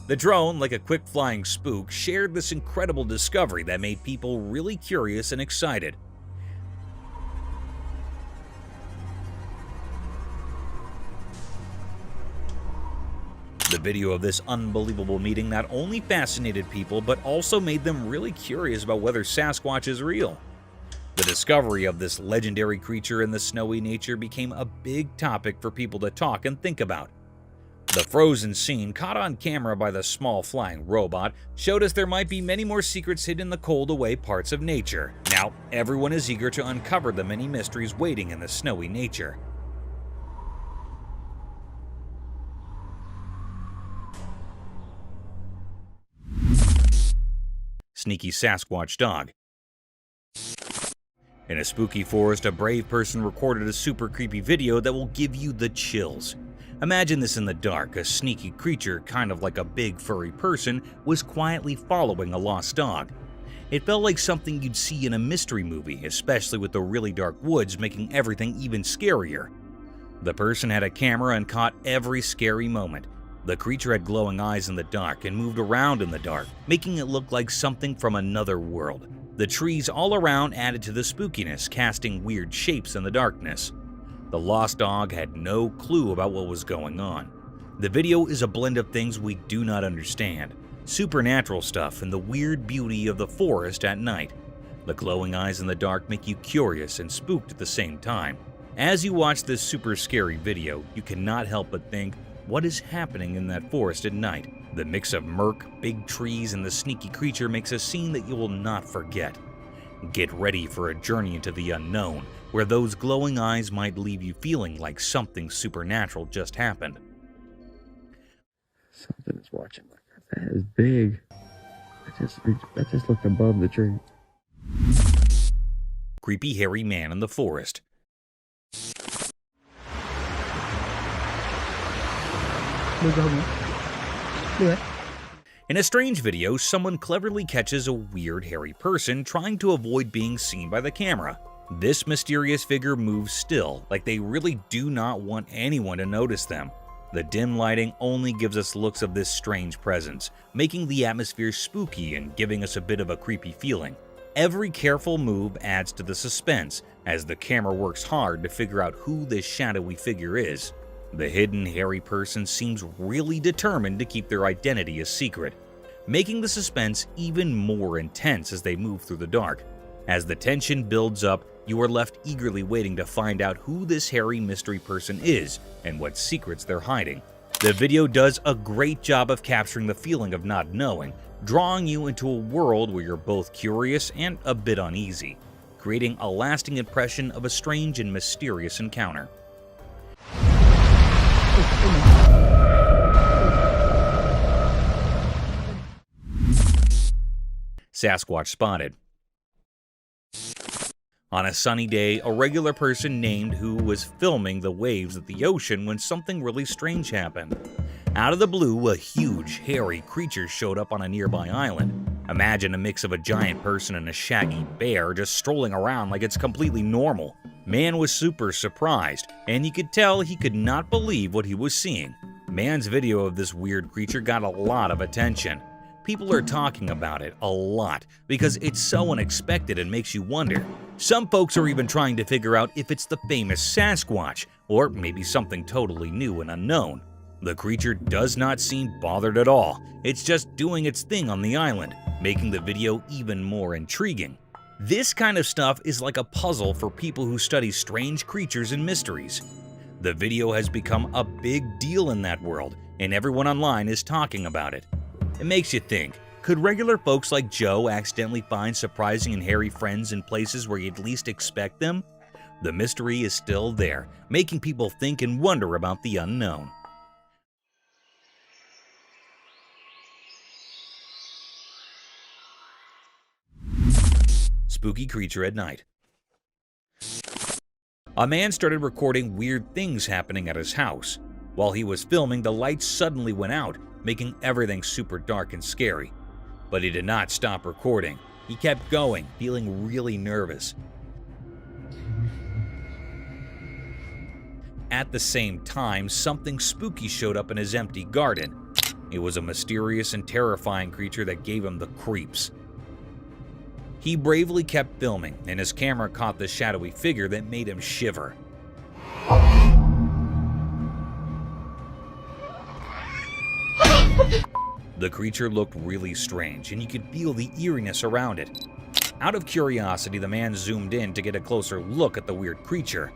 The drone, like a quick flying spook, shared this incredible discovery that made people really curious and excited. The video of this unbelievable meeting not only fascinated people, but also made them really curious about whether Sasquatch is real. The discovery of this legendary creature in the snowy nature became a big topic for people to talk and think about. The frozen scene, caught on camera by the small flying robot, showed us there might be many more secrets hidden in the cold away parts of nature. Now, everyone is eager to uncover the many mysteries waiting in the snowy nature. Sneaky Sasquatch dog. In a spooky forest, a brave person recorded a super creepy video that will give you the chills. Imagine this in the dark. A sneaky creature, kind of like a big furry person, was quietly following a lost dog. It felt like something you'd see in a mystery movie, especially with the really dark woods making everything even scarier. The person had a camera and caught every scary moment. The creature had glowing eyes in the dark and moved around in the dark, making it look like something from another world. The trees all around added to the spookiness, casting weird shapes in the darkness. The lost dog had no clue about what was going on. The video is a blend of things we do not understand: supernatural stuff and the weird beauty of the forest at night. The glowing eyes in the dark make you curious and spooked at the same time. As you watch this super scary video, you cannot help but think, what is happening in that forest at night? The mix of murk, big trees, and the sneaky creature makes a scene that you will not forget. Get ready for a journey into the unknown, where those glowing eyes might leave you feeling like something supernatural just happened. Something is watching like that. That is big. I just looked above the tree. Creepy hairy man in the forest. In a strange video, someone cleverly catches a weird hairy person trying to avoid being seen by the camera. This mysterious figure moves still, like they really do not want anyone to notice them. The dim lighting only gives us looks of this strange presence, making the atmosphere spooky and giving us a bit of a creepy feeling. Every careful move adds to the suspense, as the camera works hard to figure out who this shadowy figure is. The hidden hairy person seems really determined to keep their identity a secret, making the suspense even more intense as they move through the dark. As the tension builds up, you are left eagerly waiting to find out who this hairy mystery person is and what secrets they're hiding. The video does a great job of capturing the feeling of not knowing, drawing you into a world where you're both curious and a bit uneasy. creating a lasting impression of a strange and mysterious encounter. Sasquatch spotted. On a sunny day, a regular person named who was filming the waves at the ocean when something really strange happened. Out of the blue, a huge, hairy creature showed up on a nearby island. Imagine a mix of a giant person and a shaggy bear just strolling around like it's completely normal. Man was super surprised, and you could tell he could not believe what he was seeing. Man's video of this weird creature got a lot of attention. People are talking about it a lot because it's so unexpected and makes you wonder. Some folks are even trying to figure out if it's the famous Sasquatch, or maybe something totally new and unknown. The creature does not seem bothered at all. It's just doing its thing on the island, making the video even more intriguing. This kind of stuff is like a puzzle for people who study strange creatures and mysteries. The video has become a big deal in that world, and everyone online is talking about it. It makes you think, could regular folks like Joe accidentally find surprising and hairy friends in places where you'd least expect them? The mystery is still there, making people think and wonder about the unknown. Spooky creature at night. A man started recording weird things happening at his house. While he was filming, the lights suddenly went out, making everything super dark and scary. But he did not stop recording. He kept going, feeling really nervous. At the same time, something spooky showed up in his empty garden. It was a mysterious and terrifying creature that gave him the creeps. He bravely kept filming, and his camera caught the shadowy figure that made him shiver. The creature looked really strange, and you could feel the eeriness around it. Out of curiosity, the man zoomed in to get a closer look at the weird creature.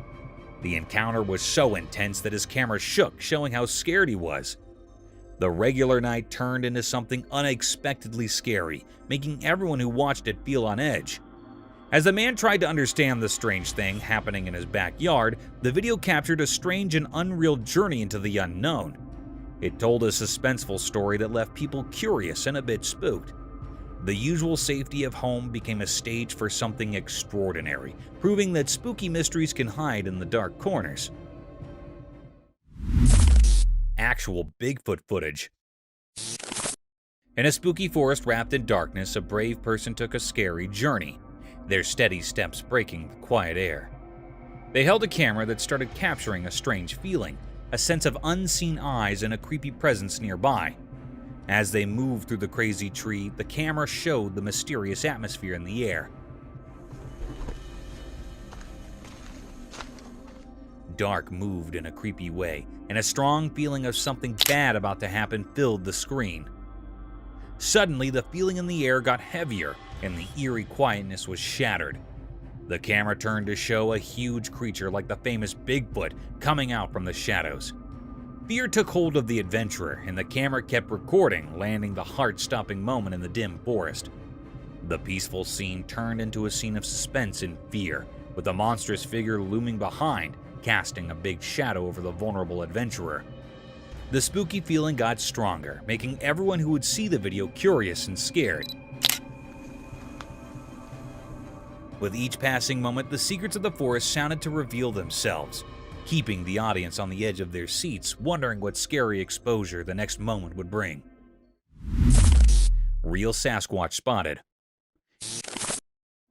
The encounter was so intense that his camera shook, showing how scared he was. The regular night turned into something unexpectedly scary, making everyone who watched it feel on edge. As the man tried to understand the strange thing happening in his backyard, the video captured a strange and unreal journey into the unknown. It told a suspenseful story that left people curious and a bit spooked. The usual safety of home became a stage for something extraordinary, proving that spooky mysteries can hide in the dark corners. Actual Bigfoot footage. In a spooky forest wrapped in darkness, a brave person took a scary journey, their steady steps breaking the quiet air. They held a camera that started capturing a strange feeling, a sense of unseen eyes and a creepy presence nearby. As they moved through the crazy tree, the camera showed the mysterious atmosphere in the air. Dark moved in a creepy way, and a strong feeling of something bad about to happen filled the screen. Suddenly, the feeling in the air got heavier, and the eerie quietness was shattered. The camera turned to show a huge creature like the famous Bigfoot coming out from the shadows. Fear took hold of the adventurer, and the camera kept recording, landing the heart-stopping moment in the dim forest. The peaceful scene turned into a scene of suspense and fear, with a monstrous figure looming behind, casting a big shadow over the vulnerable adventurer. The spooky feeling got stronger, making everyone who would see the video curious and scared. With each passing moment, the secrets of the forest sounded to reveal themselves, keeping the audience on the edge of their seats, wondering what scary exposure the next moment would bring. Real Sasquatch spotted.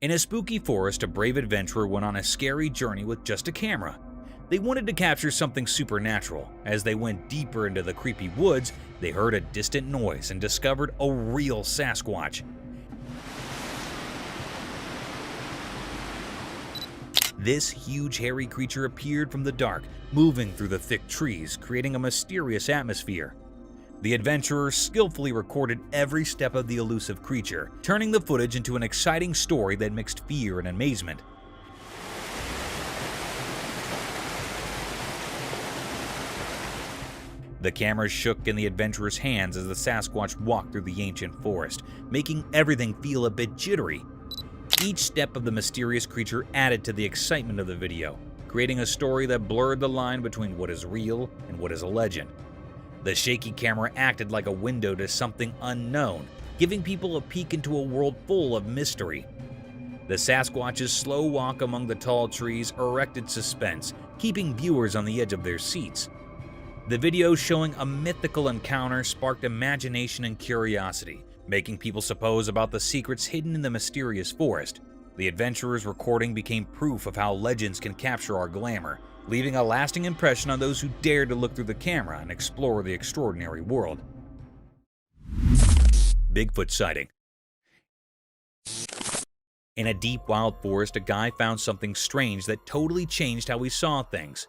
In a spooky forest, a brave adventurer went on a scary journey with just a camera. They wanted to capture something supernatural. As they went deeper into the creepy woods, they heard a distant noise and discovered a real Sasquatch. This huge hairy creature appeared from the dark, moving through the thick trees, creating a mysterious atmosphere. The adventurers skillfully recorded every step of the elusive creature, turning the footage into an exciting story that mixed fear and amazement. The camera shook in the adventurer's hands as the Sasquatch walked through the ancient forest, making everything feel a bit jittery. Each step of the mysterious creature added to the excitement of the video, creating a story that blurred the line between what is real and what is a legend. The shaky camera acted like a window to something unknown, giving people a peek into a world full of mystery. The Sasquatch's slow walk among the tall trees erected suspense, keeping viewers on the edge of their seats. The video showing a mythical encounter sparked imagination and curiosity, making people suppose about the secrets hidden in the mysterious forest. The adventurer's recording became proof of how legends can capture our glamour, leaving a lasting impression on those who dared to look through the camera and explore the extraordinary world. Bigfoot sighting. In a deep wild forest, a guy found something strange that totally changed how he saw things.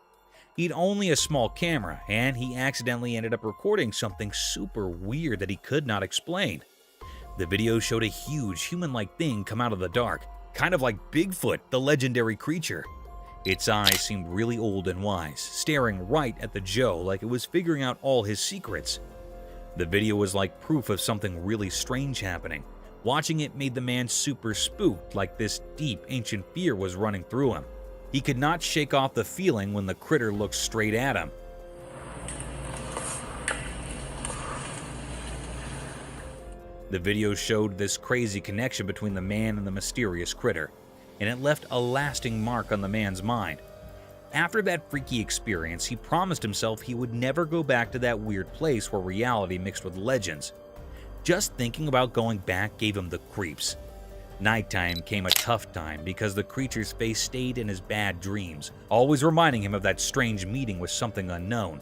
He'd only a small camera, and he accidentally ended up recording something super weird that he could not explain. The video showed a huge human-like thing come out of the dark, kind of like Bigfoot, the legendary creature. Its eyes seemed really old and wise, staring right at the Joe like it was figuring out all his secrets. The video was like proof of something really strange happening. Watching it made the man super spooked, like this deep, ancient fear was running through him. He could not shake off the feeling when the critter looked straight at him. The video showed this crazy connection between the man and the mysterious critter, and it left a lasting mark on the man's mind. After that freaky experience, he promised himself he would never go back to that weird place where reality mixed with legends. Just thinking about going back gave him the creeps. Nighttime came a tough time because the creature's face stayed in his bad dreams, always reminding him of that strange meeting with something unknown.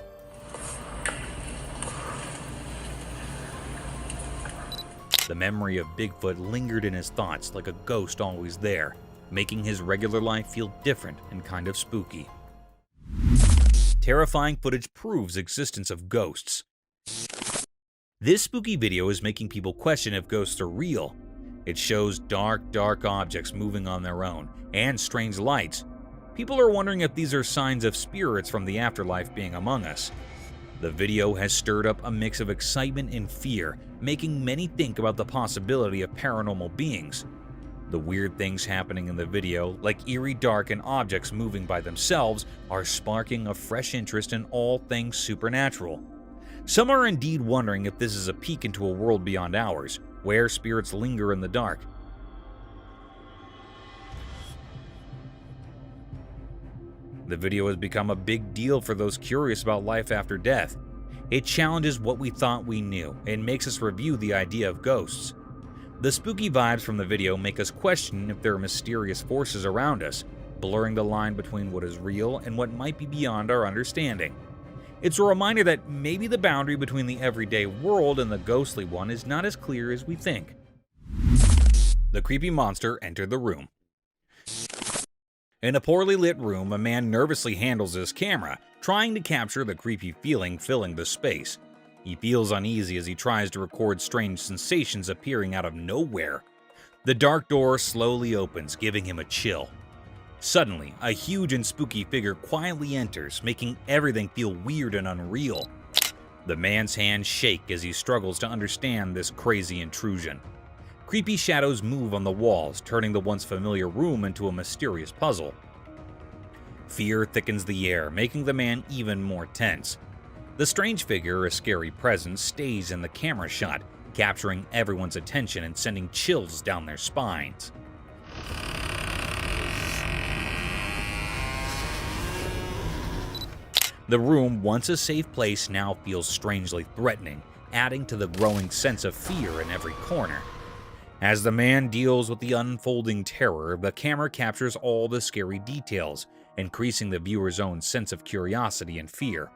The memory of Bigfoot lingered in his thoughts like a ghost always there, making his regular life feel different and kind of spooky. Terrifying footage proves existence of ghosts. This spooky video is making people question if ghosts are real. It shows dark objects moving on their own, and strange lights. People are wondering if these are signs of spirits from the afterlife being among us. The video has stirred up a mix of excitement and fear, making many think about the possibility of paranormal beings. The weird things happening in the video, like eerie dark and objects moving by themselves, are sparking a fresh interest in all things supernatural. Some are indeed wondering if this is a peek into a world beyond ours, where spirits linger in the dark. The video has become a big deal for those curious about life after death. It challenges what we thought we knew and makes us review the idea of ghosts. The spooky vibes from the video make us question if there are mysterious forces around us, blurring the line between what is real and what might be beyond our understanding. It's a reminder that maybe the boundary between the everyday world and the ghostly one is not as clear as we think. The creepy monster entered the room. In a poorly lit room, a man nervously handles his camera, trying to capture the creepy feeling filling the space. He feels uneasy as he tries to record strange sensations appearing out of nowhere. The dark door slowly opens, giving him a chill. Suddenly, a huge and spooky figure quietly enters, making everything feel weird and unreal. The man's hands shake as he struggles to understand this crazy intrusion. Creepy shadows move on the walls, turning the once familiar room into a mysterious puzzle. Fear thickens the air, making the man even more tense. The strange figure, a scary presence, stays in the camera shot, capturing everyone's attention and sending chills down their spines. The room, once a safe place, now feels strangely threatening, adding to the growing sense of fear in every corner. As the man deals with the unfolding terror, the camera captures all the scary details, increasing the viewer's own sense of curiosity and fear.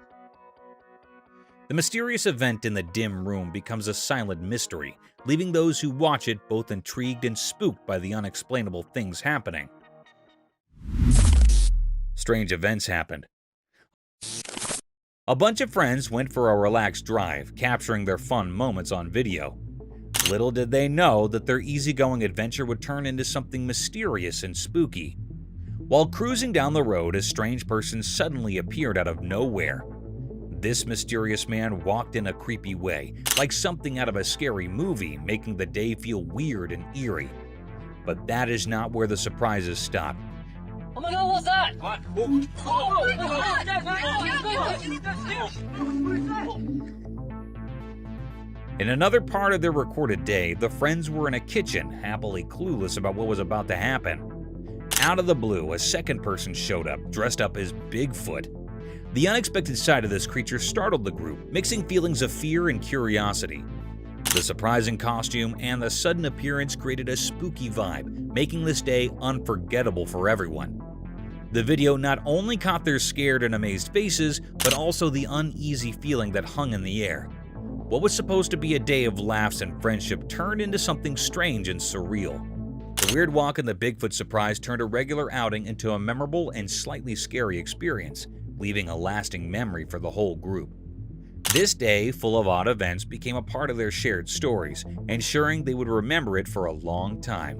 The mysterious event in the dim room becomes a silent mystery, leaving those who watch it both intrigued and spooked by the unexplainable things happening. Strange events happened. A bunch of friends went for a relaxed drive, capturing their fun moments on video. Little did they know that their easygoing adventure would turn into something mysterious and spooky. While cruising down the road, a strange person suddenly appeared out of nowhere. This mysterious man walked in a creepy way, like something out of a scary movie, making the day feel weird and eerie. But that is not where the surprises stop. Oh my god, what's that? What? In another part of their recorded day, the friends were in a kitchen, happily clueless about what was about to happen. Out of the blue, a second person showed up, dressed up as Bigfoot. The unexpected sight of this creature startled the group, mixing feelings of fear and curiosity. The surprising costume and the sudden appearance created a spooky vibe, making this day unforgettable for everyone. The video not only caught their scared and amazed faces, but also the uneasy feeling that hung in the air. What was supposed to be a day of laughs and friendship turned into something strange and surreal. The weird walk and the Bigfoot surprise turned a regular outing into a memorable and slightly scary experience, leaving a lasting memory for the whole group. This day, full of odd events, became a part of their shared stories, ensuring they would remember it for a long time.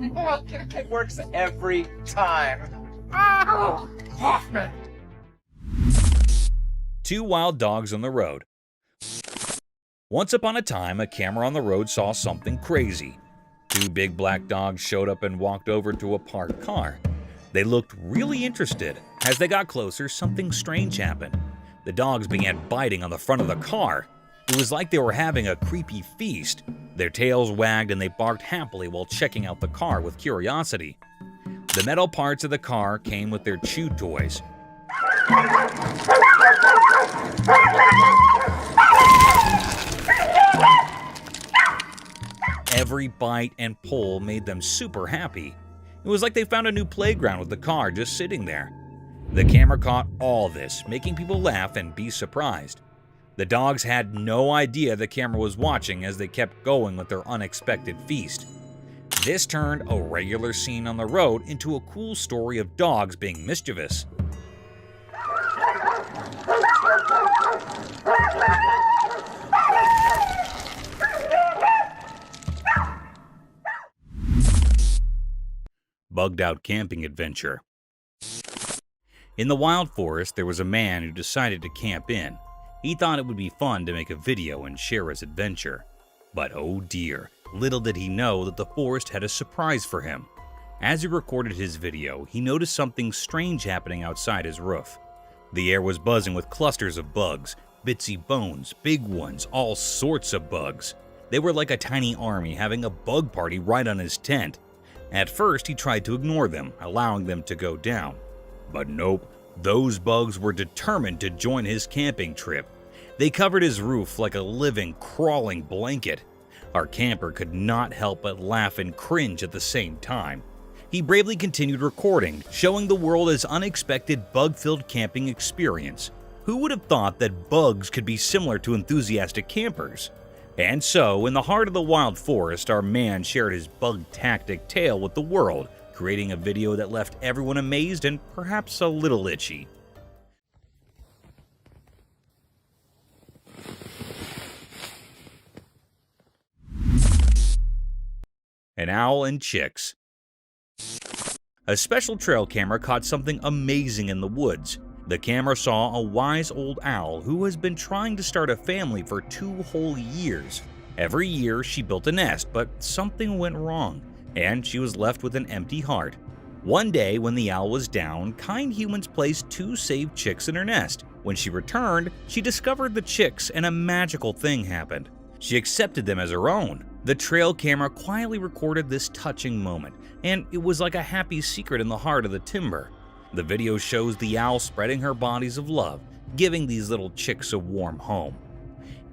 It works every time. Hoffman! Two wild dogs on the road. Once upon a time, a camera on the road saw something crazy. Two big black dogs showed up and walked over to a parked car. They looked really interested. As they got closer, something strange happened. The dogs began biting on the front of the car. It was like they were having a creepy feast. Their tails wagged and they barked happily while checking out the car with curiosity. The metal parts of the car came with their chew toys. Every bite and pull made them super happy. It was like they found a new playground with the car just sitting there. The camera caught all this, making people laugh and be surprised. The dogs had no idea the camera was watching as they kept going with their unexpected feast. This turned a regular scene on the road into a cool story of dogs being mischievous. Bugged out camping adventure. In the wild forest, there was a man who decided to camp in. He thought it would be fun to make a video and share his adventure. But oh dear, little did he know that the forest had a surprise for him. As he recorded his video, he noticed something strange happening outside his roof. The air was buzzing with clusters of bugs, bitsy bones, big ones, all sorts of bugs. They were like a tiny army having a bug party right on his tent. At first, he tried to ignore them, allowing them to go down. But nope, those bugs were determined to join his camping trip. They covered his roof like a living, crawling blanket. Our camper could not help but laugh and cringe at the same time. He bravely continued recording, showing the world his unexpected bug-filled camping experience. Who would have thought that bugs could be similar to enthusiastic campers? And so, in the heart of the wild forest, our man shared his bug-tactic tale with the world, creating a video that left everyone amazed and perhaps a little itchy. An owl and chicks. A special trail camera caught something amazing in the woods. The camera saw a wise old owl who has been trying to start a family for 2 whole years. Every year she built a nest, but something went wrong, and she was left with an empty heart. One day when the owl was down, kind humans placed 2 saved chicks in her nest. When she returned, she discovered the chicks and a magical thing happened. She accepted them as her own. The trail camera quietly recorded this touching moment, and it was like a happy secret in the heart of the timber. The video shows the owl spreading her bodies of love, giving these little chicks a warm home.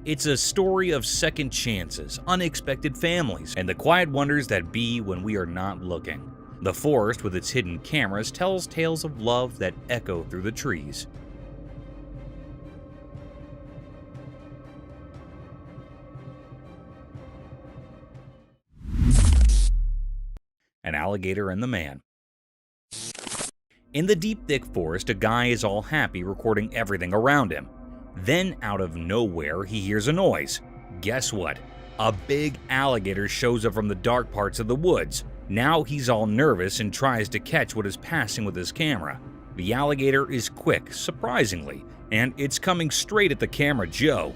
It's a story of second chances, unexpected families, and the quiet wonders that be when we are not looking. The forest with its hidden cameras tells tales of love that echo through the trees. An alligator and the man. In the deep, thick forest, a guy is all happy recording everything around him. Then, out of nowhere, he hears a noise. Guess what? A big alligator shows up from the dark parts of the woods. Now he's all nervous and tries to catch what is passing with his camera. The alligator is quick, surprisingly, and it's coming straight at the camera Joe.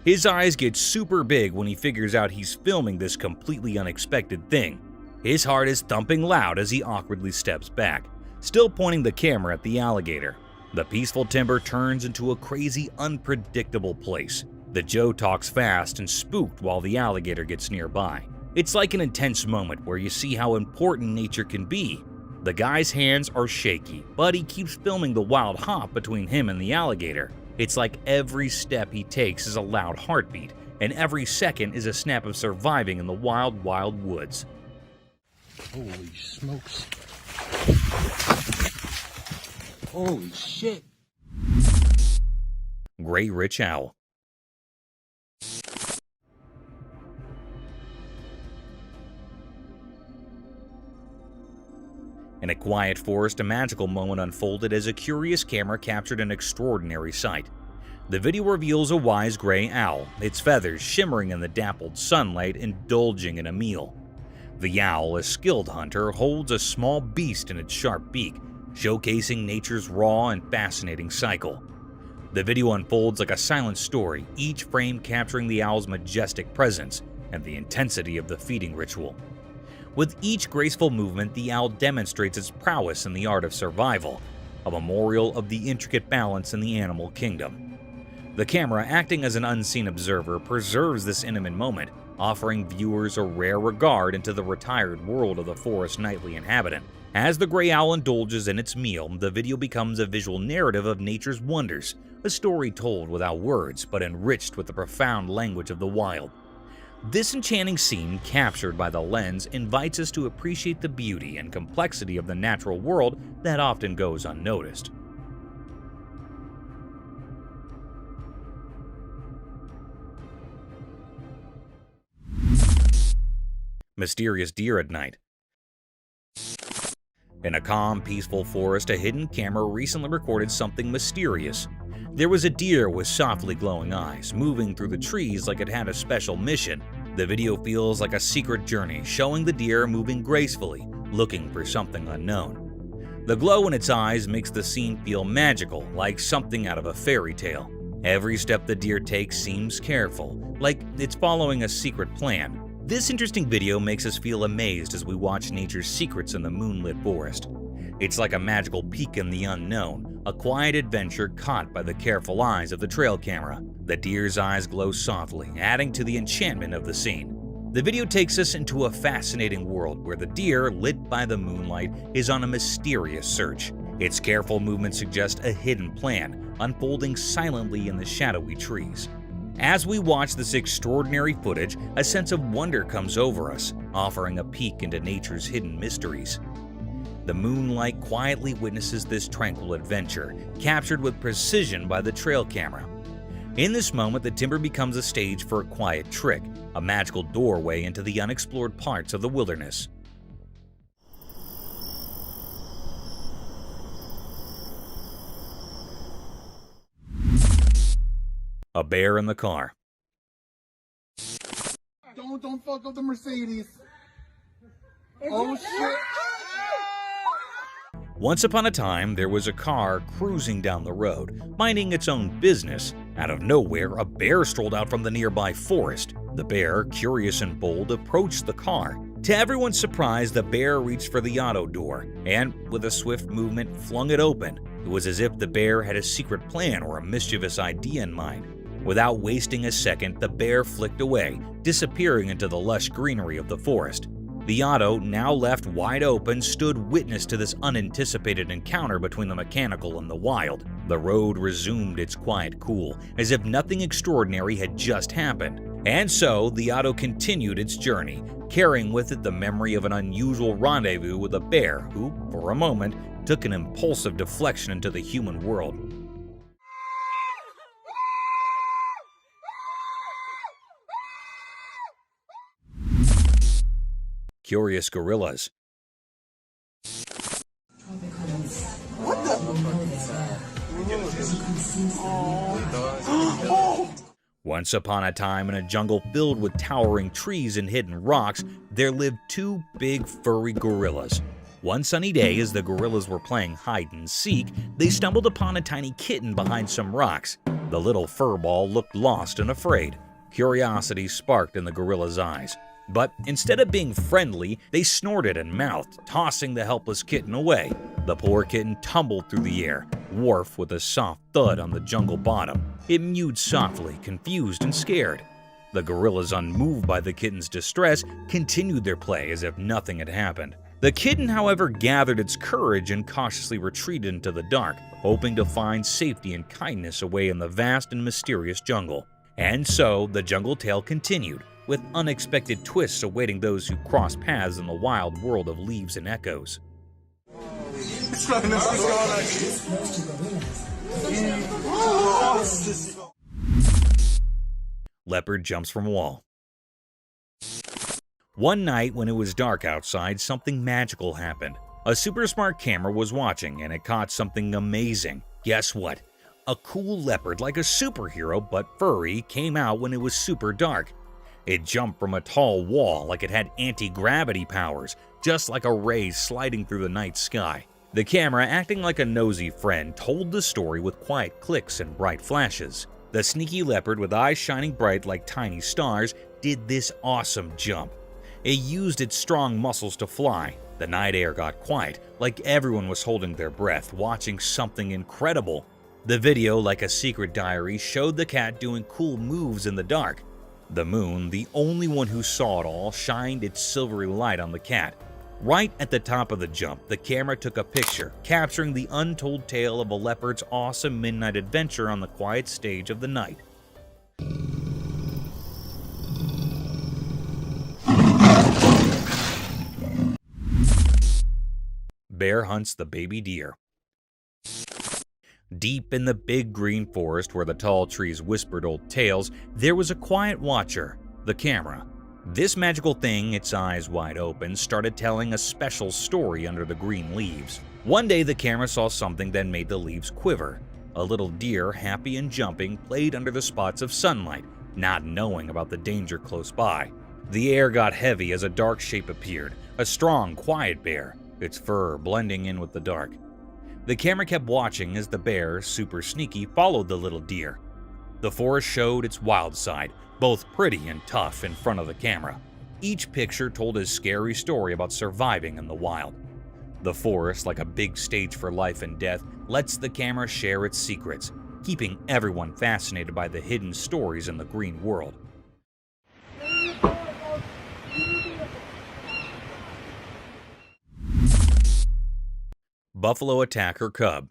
His eyes get super big when he figures out he's filming this completely unexpected thing. His heart is thumping loud as he awkwardly steps back, still pointing the camera at the alligator. The peaceful timber turns into a crazy, unpredictable place. The Joe talks fast and spooked while the alligator gets nearby. It's like an intense moment where you see how important nature can be. The guy's hands are shaky, but he keeps filming the wild hop between him and the alligator. It's like every step he takes is a loud heartbeat, and every second is a snap of surviving in the wild, wild woods. Holy smokes. Holy shit. Gray Rich Owl. In a quiet forest, a magical moment unfolded as a curious camera captured an extraordinary sight. The video reveals a wise gray owl, its feathers shimmering in the dappled sunlight, indulging in a meal. The owl, a skilled hunter, holds a small beast in its sharp beak, showcasing nature's raw and fascinating cycle. The video unfolds like a silent story, each frame capturing the owl's majestic presence and the intensity of the feeding ritual. With each graceful movement, the owl demonstrates its prowess in the art of survival, a memorial of the intricate balance in the animal kingdom. The camera, acting as an unseen observer, preserves this intimate moment, offering viewers a rare regard into the retired world of the forest's nightly inhabitant. As the gray owl indulges in its meal, the video becomes a visual narrative of nature's wonders, a story told without words but enriched with the profound language of the wild. This enchanting scene, captured by the lens, invites us to appreciate the beauty and complexity of the natural world that often goes unnoticed. Mysterious deer at night. In a calm, peaceful forest, a hidden camera recently recorded something mysterious. There was a deer with softly glowing eyes, moving through the trees like it had a special mission. The video feels like a secret journey, showing the deer moving gracefully, looking for something unknown. The glow in its eyes makes the scene feel magical, like something out of a fairy tale. Every step the deer takes seems careful, like it's following a secret plan. This interesting video makes us feel amazed as we watch nature's secrets in the moonlit forest. It's like a magical peek in the unknown, a quiet adventure caught by the careful eyes of the trail camera. The deer's eyes glow softly, adding to the enchantment of the scene. The video takes us into a fascinating world where the deer, lit by the moonlight, is on a mysterious search. Its careful movements suggest a hidden plan, unfolding silently in the shadowy trees. As we watch this extraordinary footage, a sense of wonder comes over us, offering a peek into nature's hidden mysteries. The moonlight quietly witnesses this tranquil adventure, captured with precision by the trail camera. In this moment, the timber becomes a stage for a quiet trick, a magical doorway into the unexplored parts of the wilderness. A bear in the car. Don't fuck up the Mercedes. Oh shit. Once upon a time, there was a car cruising down the road, minding its own business. Out of nowhere, a bear strolled out from the nearby forest. The bear, curious and bold, approached the car. To everyone's surprise, the bear reached for the auto door and, with a swift movement, flung it open. It was as if the bear had a secret plan or a mischievous idea in mind. Without wasting a second, the bear flicked away, disappearing into the lush greenery of the forest. The auto, now left wide open, stood witness to this unanticipated encounter between the mechanical and the wild. The road resumed its quiet cool, as if nothing extraordinary had just happened. And so, the auto continued its journey, carrying with it the memory of an unusual rendezvous with a bear who, for a moment, took an impulsive deflection into the human world. Curious gorillas. What the? Once upon a time, in a jungle filled with towering trees and hidden rocks, there lived two big furry gorillas. One sunny day, as the gorillas were playing hide and seek, they stumbled upon a tiny kitten behind some rocks. The little furball looked lost and afraid. Curiosity sparked in the gorilla's eyes. But instead of being friendly, they snorted and mouthed, tossing the helpless kitten away. The poor kitten tumbled through the air, wharf with a soft thud on the jungle bottom. It mewed softly, confused and scared. The gorillas, unmoved by the kitten's distress, continued their play as if nothing had happened. The kitten, however, gathered its courage and cautiously retreated into the dark, hoping to find safety and kindness away in the vast and mysterious jungle. And so, the jungle tale continued, with unexpected twists awaiting those who cross paths in the wild world of leaves and echoes. Leopard jumps from wall. One night when it was dark outside, something magical happened. A super smart camera was watching and it caught something amazing. Guess what? A cool leopard, like a superhero but furry, came out when it was super dark. It jumped from a tall wall like it had anti-gravity powers, just like a ray sliding through the night sky. The camera, acting like a nosy friend, told the story with quiet clicks and bright flashes. The sneaky leopard, with eyes shining bright like tiny stars, did this awesome jump. It used its strong muscles to fly. The night air got quiet, like everyone was holding their breath, watching something incredible. The video, like a secret diary, showed the cat doing cool moves in the dark. The moon, the only one who saw it all, shined its silvery light on the cat. Right at the top of the jump, the camera took a picture, capturing the untold tale of a leopard's awesome midnight adventure on the quiet stage of the night. Bear hunts the baby deer. Deep in the big green forest where the tall trees whispered old tales, there was a quiet watcher, the camera. This magical thing, its eyes wide open, started telling a special story under the green leaves. One day the camera saw something that made the leaves quiver. A little deer, happy and jumping, played under the spots of sunlight, not knowing about the danger close by. The air got heavy as a dark shape appeared, a strong, quiet bear, its fur blending in with the dark. The camera kept watching as the bear, super sneaky, followed the little deer. The forest showed its wild side, both pretty and tough, in front of the camera. Each picture told a scary story about surviving in the wild. The forest, like a big stage for life and death, lets the camera share its secrets, keeping everyone fascinated by the hidden stories in the green world. Buffalo attack her cub.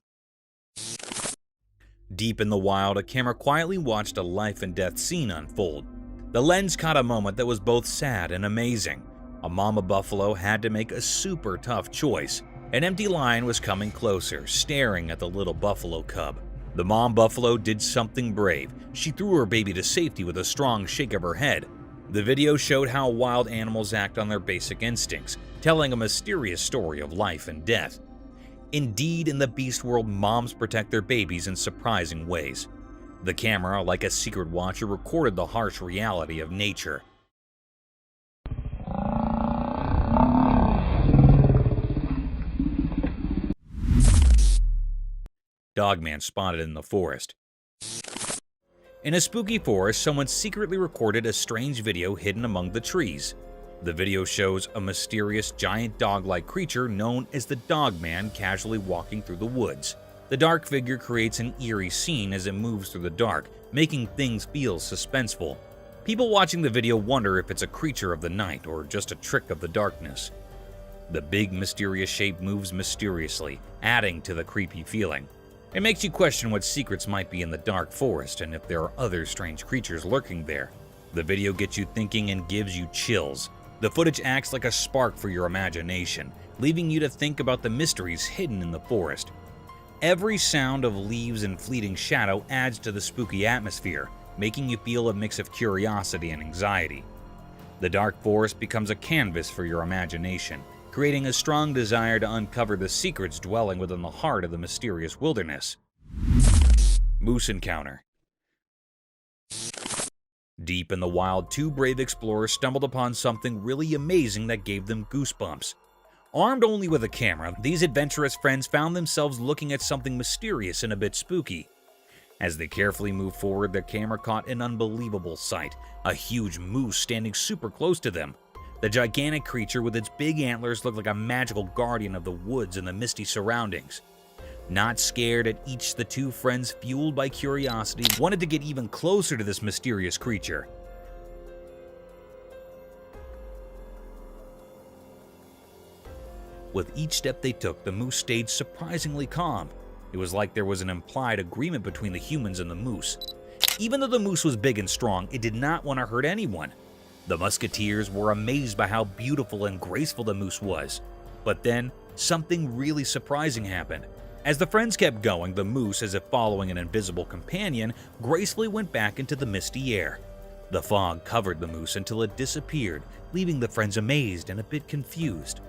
Deep in the wild, a camera quietly watched a life and death scene unfold. The lens caught a moment that was both sad and amazing. A mama buffalo had to make a super tough choice. An empty lion was coming closer, staring at the little buffalo cub. The mom buffalo did something brave. She threw her baby to safety with a strong shake of her head. The video showed how wild animals act on their basic instincts, telling a mysterious story of life and death. Indeed, in the beast world, moms protect their babies in surprising ways. The camera, like a secret watcher, recorded the harsh reality of nature. Dogman spotted in the forest. In a spooky forest, someone secretly recorded a strange video hidden among the trees. The video shows a mysterious giant dog-like creature known as the Dogman casually walking through the woods. The dark figure creates an eerie scene as it moves through the dark, making things feel suspenseful. People watching the video wonder if it's a creature of the night or just a trick of the darkness. The big mysterious shape moves mysteriously, adding to the creepy feeling. It makes you question what secrets might be in the dark forest and if there are other strange creatures lurking there. The video gets you thinking and gives you chills. The footage acts like a spark for your imagination, leaving you to think about the mysteries hidden in the forest. Every sound of leaves and fleeting shadow adds to the spooky atmosphere, making you feel a mix of curiosity and anxiety. The dark forest becomes a canvas for your imagination, creating a strong desire to uncover the secrets dwelling within the heart of the mysterious wilderness. Moose Encounter. Deep in the wild, two brave explorers stumbled upon something really amazing that gave them goosebumps. Armed only with a camera, these adventurous friends found themselves looking at something mysterious and a bit spooky. As they carefully moved forward, their camera caught an unbelievable sight, a huge moose standing super close to them. The gigantic creature with its big antlers looked like a magical guardian of the woods and the misty surroundings. Not scared at each, the two friends, fueled by curiosity, wanted to get even closer to this mysterious creature. With each step they took, the moose stayed surprisingly calm. It was like there was an implied agreement between the humans and the moose. Even though the moose was big and strong, it did not want to hurt anyone. The musketeers were amazed by how beautiful and graceful the moose was. But then, something really surprising happened. As the friends kept going, the moose, as if following an invisible companion, gracefully went back into the misty air. The fog covered the moose until it disappeared, leaving the friends amazed and a bit confused.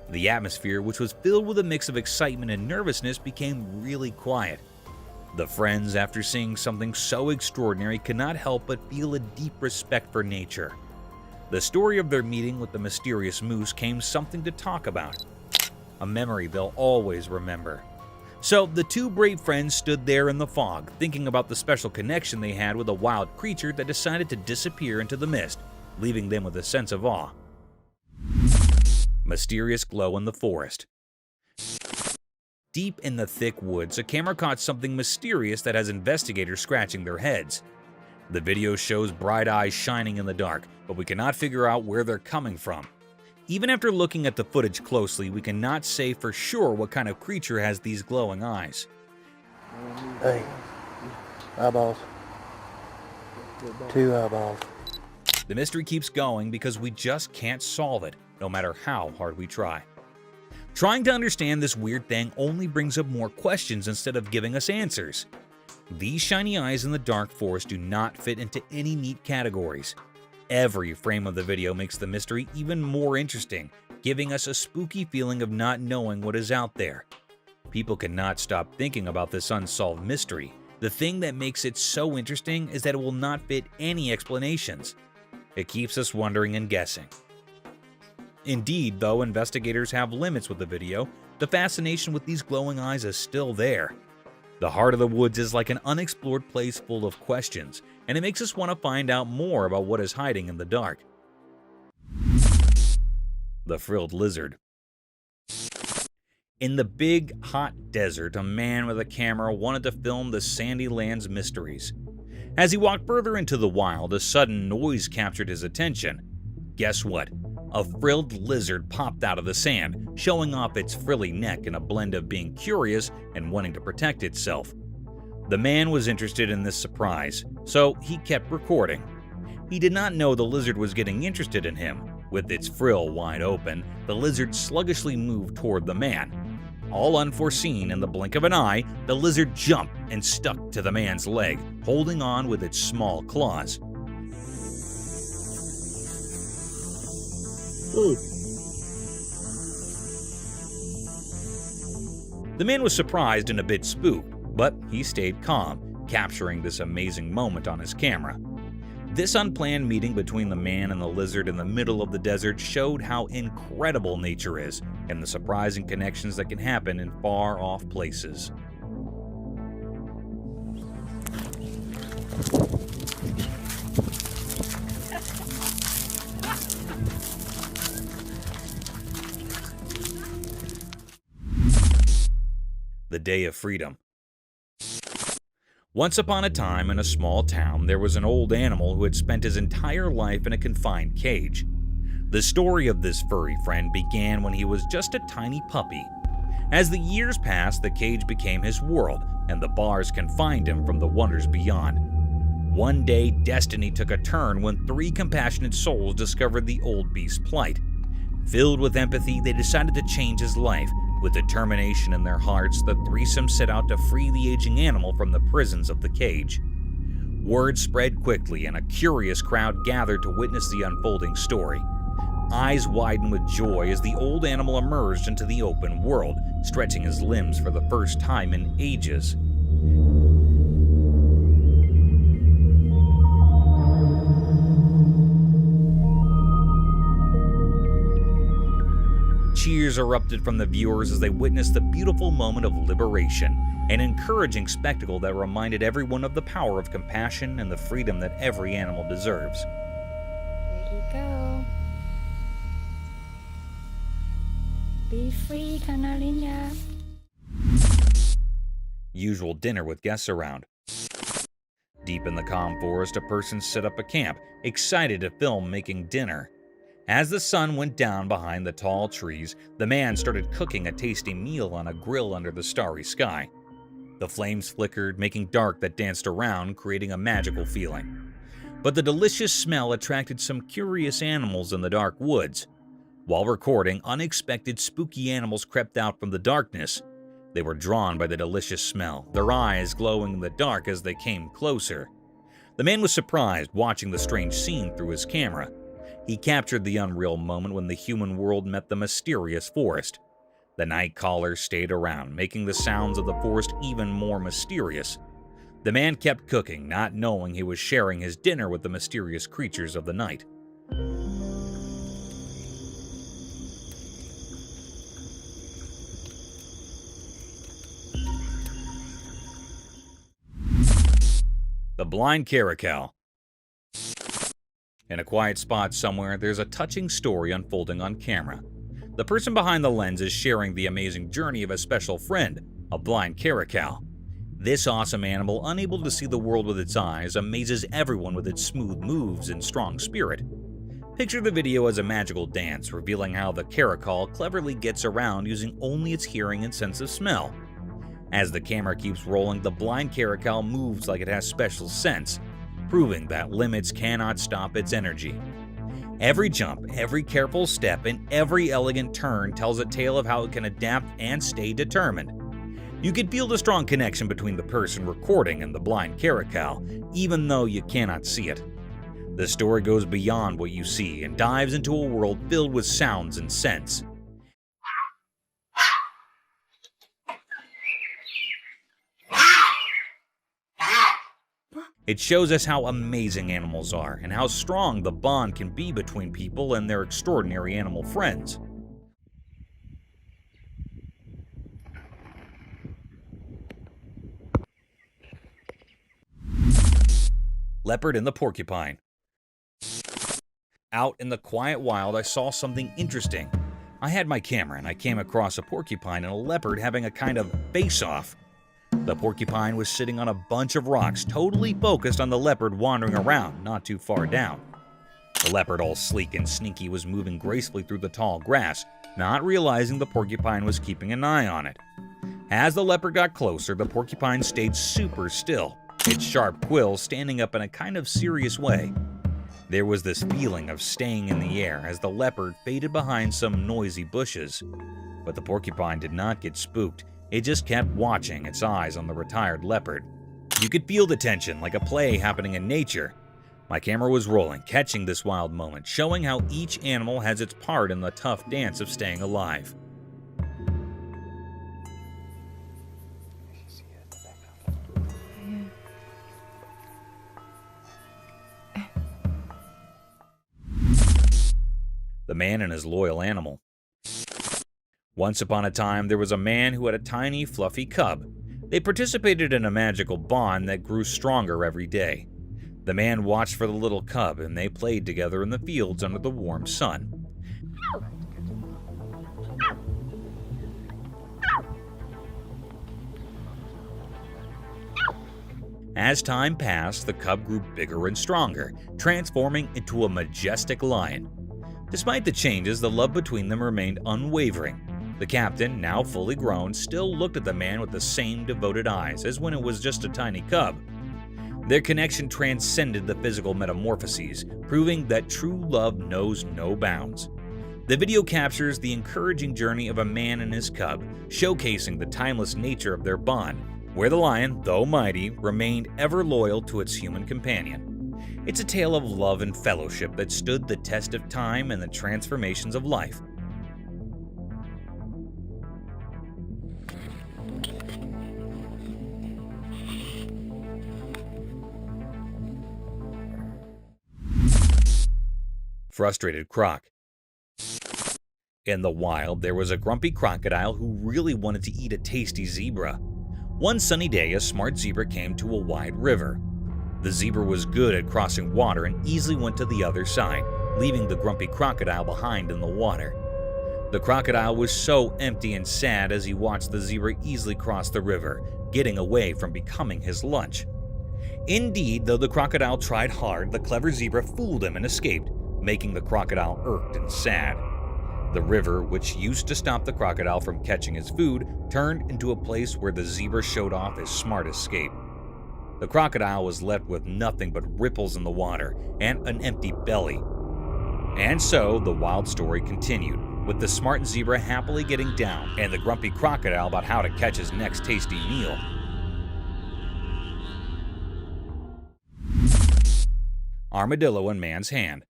The atmosphere, which was filled with a mix of excitement and nervousness, became really quiet. The friends, after seeing something so extraordinary, could not help but feel a deep respect for nature. The story of their meeting with the mysterious moose came something to talk about, a memory they'll always remember. So the two brave friends stood there in the fog, thinking about the special connection they had with a wild creature that decided to disappear into the mist, leaving them with a sense of awe. Mysterious glow in the forest. Deep in the thick woods, a camera caught something mysterious that has investigators scratching their heads. The video shows bright eyes shining in the dark, but we cannot figure out where they're coming from. Even after looking at the footage closely, we cannot say for sure what kind of creature has these glowing eyes. Hey, eyeballs. 2 eyeballs. The mystery keeps going because we just can't solve it, no matter how hard we try. Trying to understand this weird thing only brings up more questions instead of giving us answers. These shiny eyes in the dark forest do not fit into any neat categories. Every frame of the video makes the mystery even more interesting, giving us a spooky feeling of not knowing what is out there. People cannot stop thinking about this unsolved mystery. The thing that makes it so interesting is that it will not fit any explanations. It keeps us wondering and guessing. Indeed, though investigators have limits with the video, the fascination with these glowing eyes is still there. The heart of the woods is like an unexplored place full of questions, and it makes us want to find out more about what is hiding in the dark. The frilled lizard. In the big, hot desert, a man with a camera wanted to film the sandy land's mysteries. As he walked further into the wild, a sudden noise captured his attention. Guess what? A frilled lizard popped out of the sand, showing off its frilly neck in a blend of being curious and wanting to protect itself. The man was interested in this surprise, so he kept recording. He did not know the lizard was getting interested in him. With its frill wide open, the lizard sluggishly moved toward the man. All unforeseen, in the blink of an eye, the lizard jumped and stuck to the man's leg, holding on with its small claws. The man was surprised and a bit spooked, but he stayed calm, capturing this amazing moment on his camera. This unplanned meeting between the man and the lizard in the middle of the desert showed how incredible nature is and the surprising connections that can happen in far-off places. The Day of Freedom. Once upon a time in a small town, there was an old animal who had spent his entire life in a confined cage. The story of this furry friend began when he was just a tiny puppy. As the years passed, the cage became his world, and the bars confined him from the wonders beyond. One day, destiny took a turn when 3 compassionate souls discovered the old beast's plight. Filled with empathy, they decided to change his life. With determination in their hearts, the threesome set out to free the aging animal from the prisons of the cage. Word spread quickly, and a curious crowd gathered to witness the unfolding story. Eyes widened with joy as the old animal emerged into the open world, stretching his limbs for the first time in ages. Cheers erupted from the viewers as they witnessed the beautiful moment of liberation, an encouraging spectacle that reminded everyone of the power of compassion and the freedom that every animal deserves. There you go. Be free, Canarinha. Usual dinner with guests around. Deep in the calm forest, a person set up a camp, excited to film making dinner. As the sun went down behind the tall trees, the man started cooking a tasty meal on a grill under the starry sky. The flames flickered, making dark that danced around, creating a magical feeling. But the delicious smell attracted some curious animals in the dark woods. While recording, unexpected spooky animals crept out from the darkness. They were drawn by the delicious smell, their eyes glowing in the dark as they came closer. The man was surprised watching the strange scene through his camera. He captured the unreal moment when the human world met the mysterious forest. The night callers stayed around, making the sounds of the forest even more mysterious. The man kept cooking, not knowing he was sharing his dinner with the mysterious creatures of the night. The blind caracal. In a quiet spot somewhere, there's a touching story unfolding on camera. The person behind the lens is sharing the amazing journey of a special friend, a blind caracal. This awesome animal, unable to see the world with its eyes, amazes everyone with its smooth moves and strong spirit. Picture the video as a magical dance, revealing how the caracal cleverly gets around using only its hearing and sense of smell. As the camera keeps rolling, the blind caracal moves like it has special sense, proving that limits cannot stop its energy. Every jump, every careful step, and every elegant turn tells a tale of how it can adapt and stay determined. You can feel the strong connection between the person recording and the blind caracal, even though you cannot see it. The story goes beyond what you see and dives into a world filled with sounds and scents. It shows us how amazing animals are and how strong the bond can be between people and their extraordinary animal friends. Leopard and the porcupine. Out in the quiet wild, I saw something interesting. I had my camera and I came across a porcupine and a leopard having a kind of face-off. The porcupine was sitting on a bunch of rocks, totally focused on the leopard wandering around, not too far down. The leopard, all sleek and sneaky, was moving gracefully through the tall grass, not realizing the porcupine was keeping an eye on it. As the leopard got closer, the porcupine stayed super still, its sharp quills standing up in a kind of serious way. There was this feeling of staying in the air as the leopard faded behind some noisy bushes. But the porcupine did not get spooked. It just kept watching, its eyes on the retired leopard. You could feel the tension, like a play happening in nature. My camera was rolling, catching this wild moment, showing how each animal has its part in the tough dance of staying alive. The man and his loyal animal. Once upon a time, there was a man who had a tiny, fluffy cub. They participated in a magical bond that grew stronger every day. The man watched for the little cub, and they played together in the fields under the warm sun. As time passed, the cub grew bigger and stronger, transforming into a majestic lion. Despite the changes, the love between them remained unwavering. The captain, now fully grown, still looked at the man with the same devoted eyes as when it was just a tiny cub. Their connection transcended the physical metamorphoses, proving that true love knows no bounds. The video captures the encouraging journey of a man and his cub, showcasing the timeless nature of their bond, where the lion, though mighty, remained ever loyal to its human companion. It's a tale of love and fellowship that stood the test of time and the transformations of life. Frustrated croc. In the wild, there was a grumpy crocodile who really wanted to eat a tasty zebra. One sunny day, a smart zebra came to a wide river. The zebra was good at crossing water and easily went to the other side, leaving the grumpy crocodile behind in the water. The crocodile was so empty and sad as he watched the zebra easily cross the river, getting away from becoming his lunch. Indeed, though the crocodile tried hard, the clever zebra fooled him and escaped, making the crocodile irked and sad. The river, which used to stop the crocodile from catching his food, turned into a place where the zebra showed off his smart escape. The crocodile was left with nothing but ripples in the water and an empty belly. And so the wild story continued, with the smart zebra happily getting down and the grumpy crocodile about how to catch his next tasty meal. Armadillo in man's hand.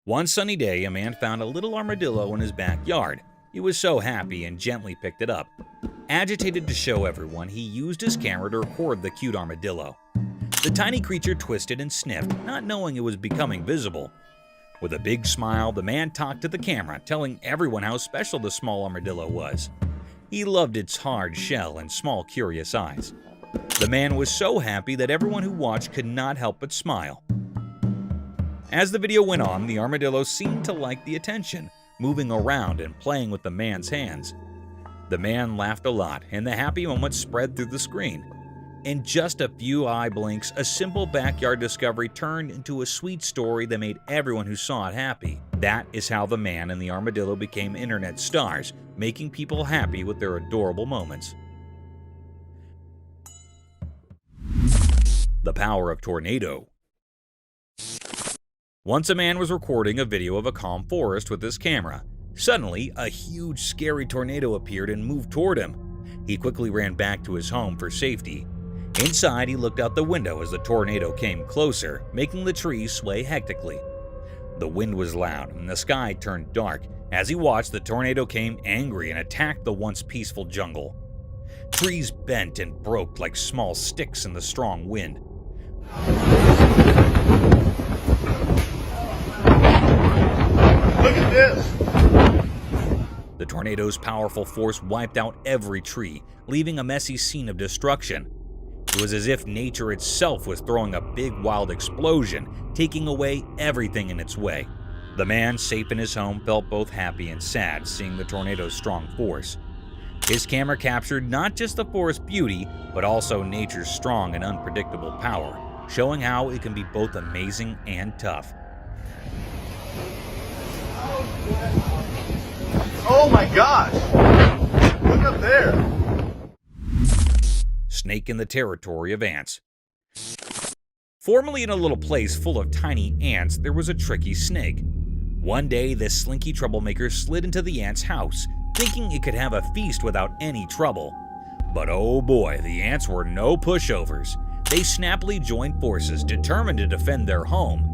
One sunny day, a man found a little armadillo in his backyard. He was so happy and gently picked it up. Agitated to show everyone, he used his camera to record the cute armadillo. The tiny creature twisted and sniffed, not knowing it was becoming visible. With a big smile, the man talked to the camera, telling everyone how special the small armadillo was. He loved its hard shell and small, curious eyes. The man was so happy that everyone who watched could not help but smile. As the video went on, the armadillo seemed to like the attention, moving around and playing with the man's hands. The man laughed a lot, and the happy moment spread through the screen. In just a few eye blinks, a simple backyard discovery turned into a sweet story that made everyone who saw it happy. That is how the man and the armadillo became internet stars, making people happy with their adorable moments. The power of tornado. Once a man was recording a video of a calm forest with his camera. Suddenly, a huge, scary tornado appeared and moved toward him. He quickly ran back to his home for safety. Inside, he looked out the window as the tornado came closer, making the trees sway hectically. The wind was loud and the sky turned dark. As he watched, the tornado came angry and attacked the once peaceful jungle. Trees bent and broke like small sticks in the strong wind. Look at this! The tornado's powerful force wiped out every tree, leaving a messy scene of destruction. It was as if nature itself was throwing a big wild explosion, taking away everything in its way. The man, safe in his home, felt both happy and sad seeing the tornado's strong force. His camera captured not just the forest's beauty, but also nature's strong and unpredictable power, showing how it can be both amazing and tough. Oh my gosh! Look up there! Snake in the territory of ants. Formerly in a little place full of tiny ants, there was a tricky snake. One day, this slinky troublemaker slid into the ant's house, thinking it could have a feast without any trouble. But oh boy, the ants were no pushovers. They snappily joined forces, determined to defend their home.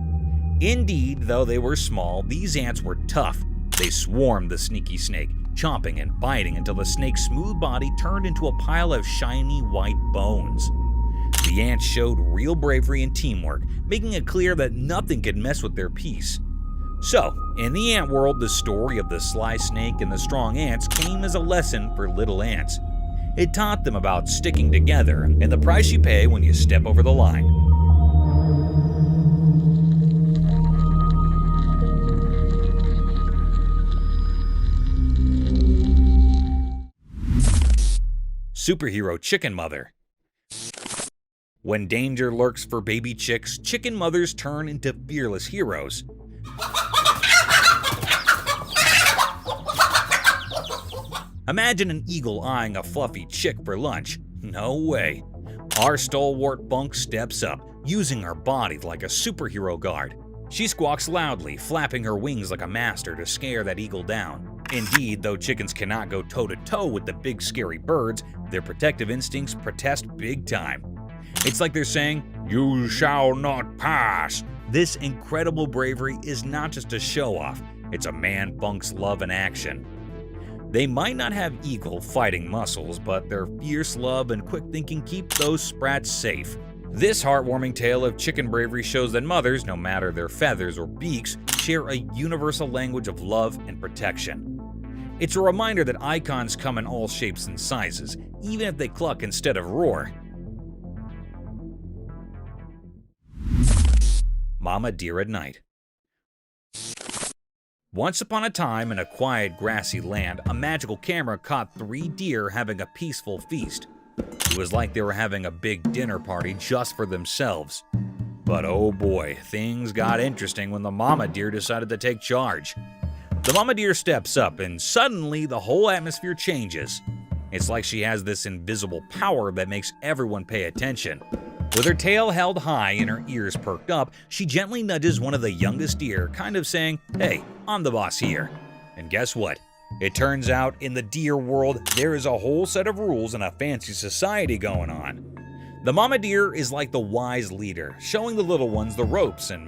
Indeed, though they were small, these ants were tough. They swarmed the sneaky snake, chomping and biting until the snake's smooth body turned into a pile of shiny white bones. The ants showed real bravery and teamwork, making it clear that nothing could mess with their peace. So, in the ant world, the story of the sly snake and the strong ants came as a lesson for little ants. It taught them about sticking together and the price you pay when you step over the line. Superhero chicken mother. When danger lurks for baby chicks, chicken mothers turn into fearless heroes. Imagine an eagle eyeing a fluffy chick for lunch. No way. Our stalwart bunk steps up, using her body like a superhero guard. She squawks loudly, flapping her wings like a master to scare that eagle down. Indeed, though chickens cannot go toe-to-toe with the big scary birds, their protective instincts protest big time. It's like they're saying, "You shall not pass." This incredible bravery is not just a show-off, it's a man bunk's love in action. They might not have eagle fighting muscles, but their fierce love and quick thinking keep those sprats safe. This heartwarming tale of chicken bravery shows that mothers, no matter their feathers or beaks, share a universal language of love and protection. It's a reminder that icons come in all shapes and sizes, even if they cluck instead of roar. Mama Deer at Night. Once upon a time in a quiet grassy land, a magical camera caught 3 deer having a peaceful feast. It was like they were having a big dinner party just for themselves. But oh boy, things got interesting when the mama deer decided to take charge. The mama deer steps up and suddenly the whole atmosphere changes. It's like she has this invisible power that makes everyone pay attention. With her tail held high and her ears perked up, she gently nudges one of the youngest deer, kind of saying, "Hey, I'm the boss here." And guess what? It turns out in the deer world, there is a whole set of rules and a fancy society going on. The mama deer is like the wise leader, showing the little ones the ropes and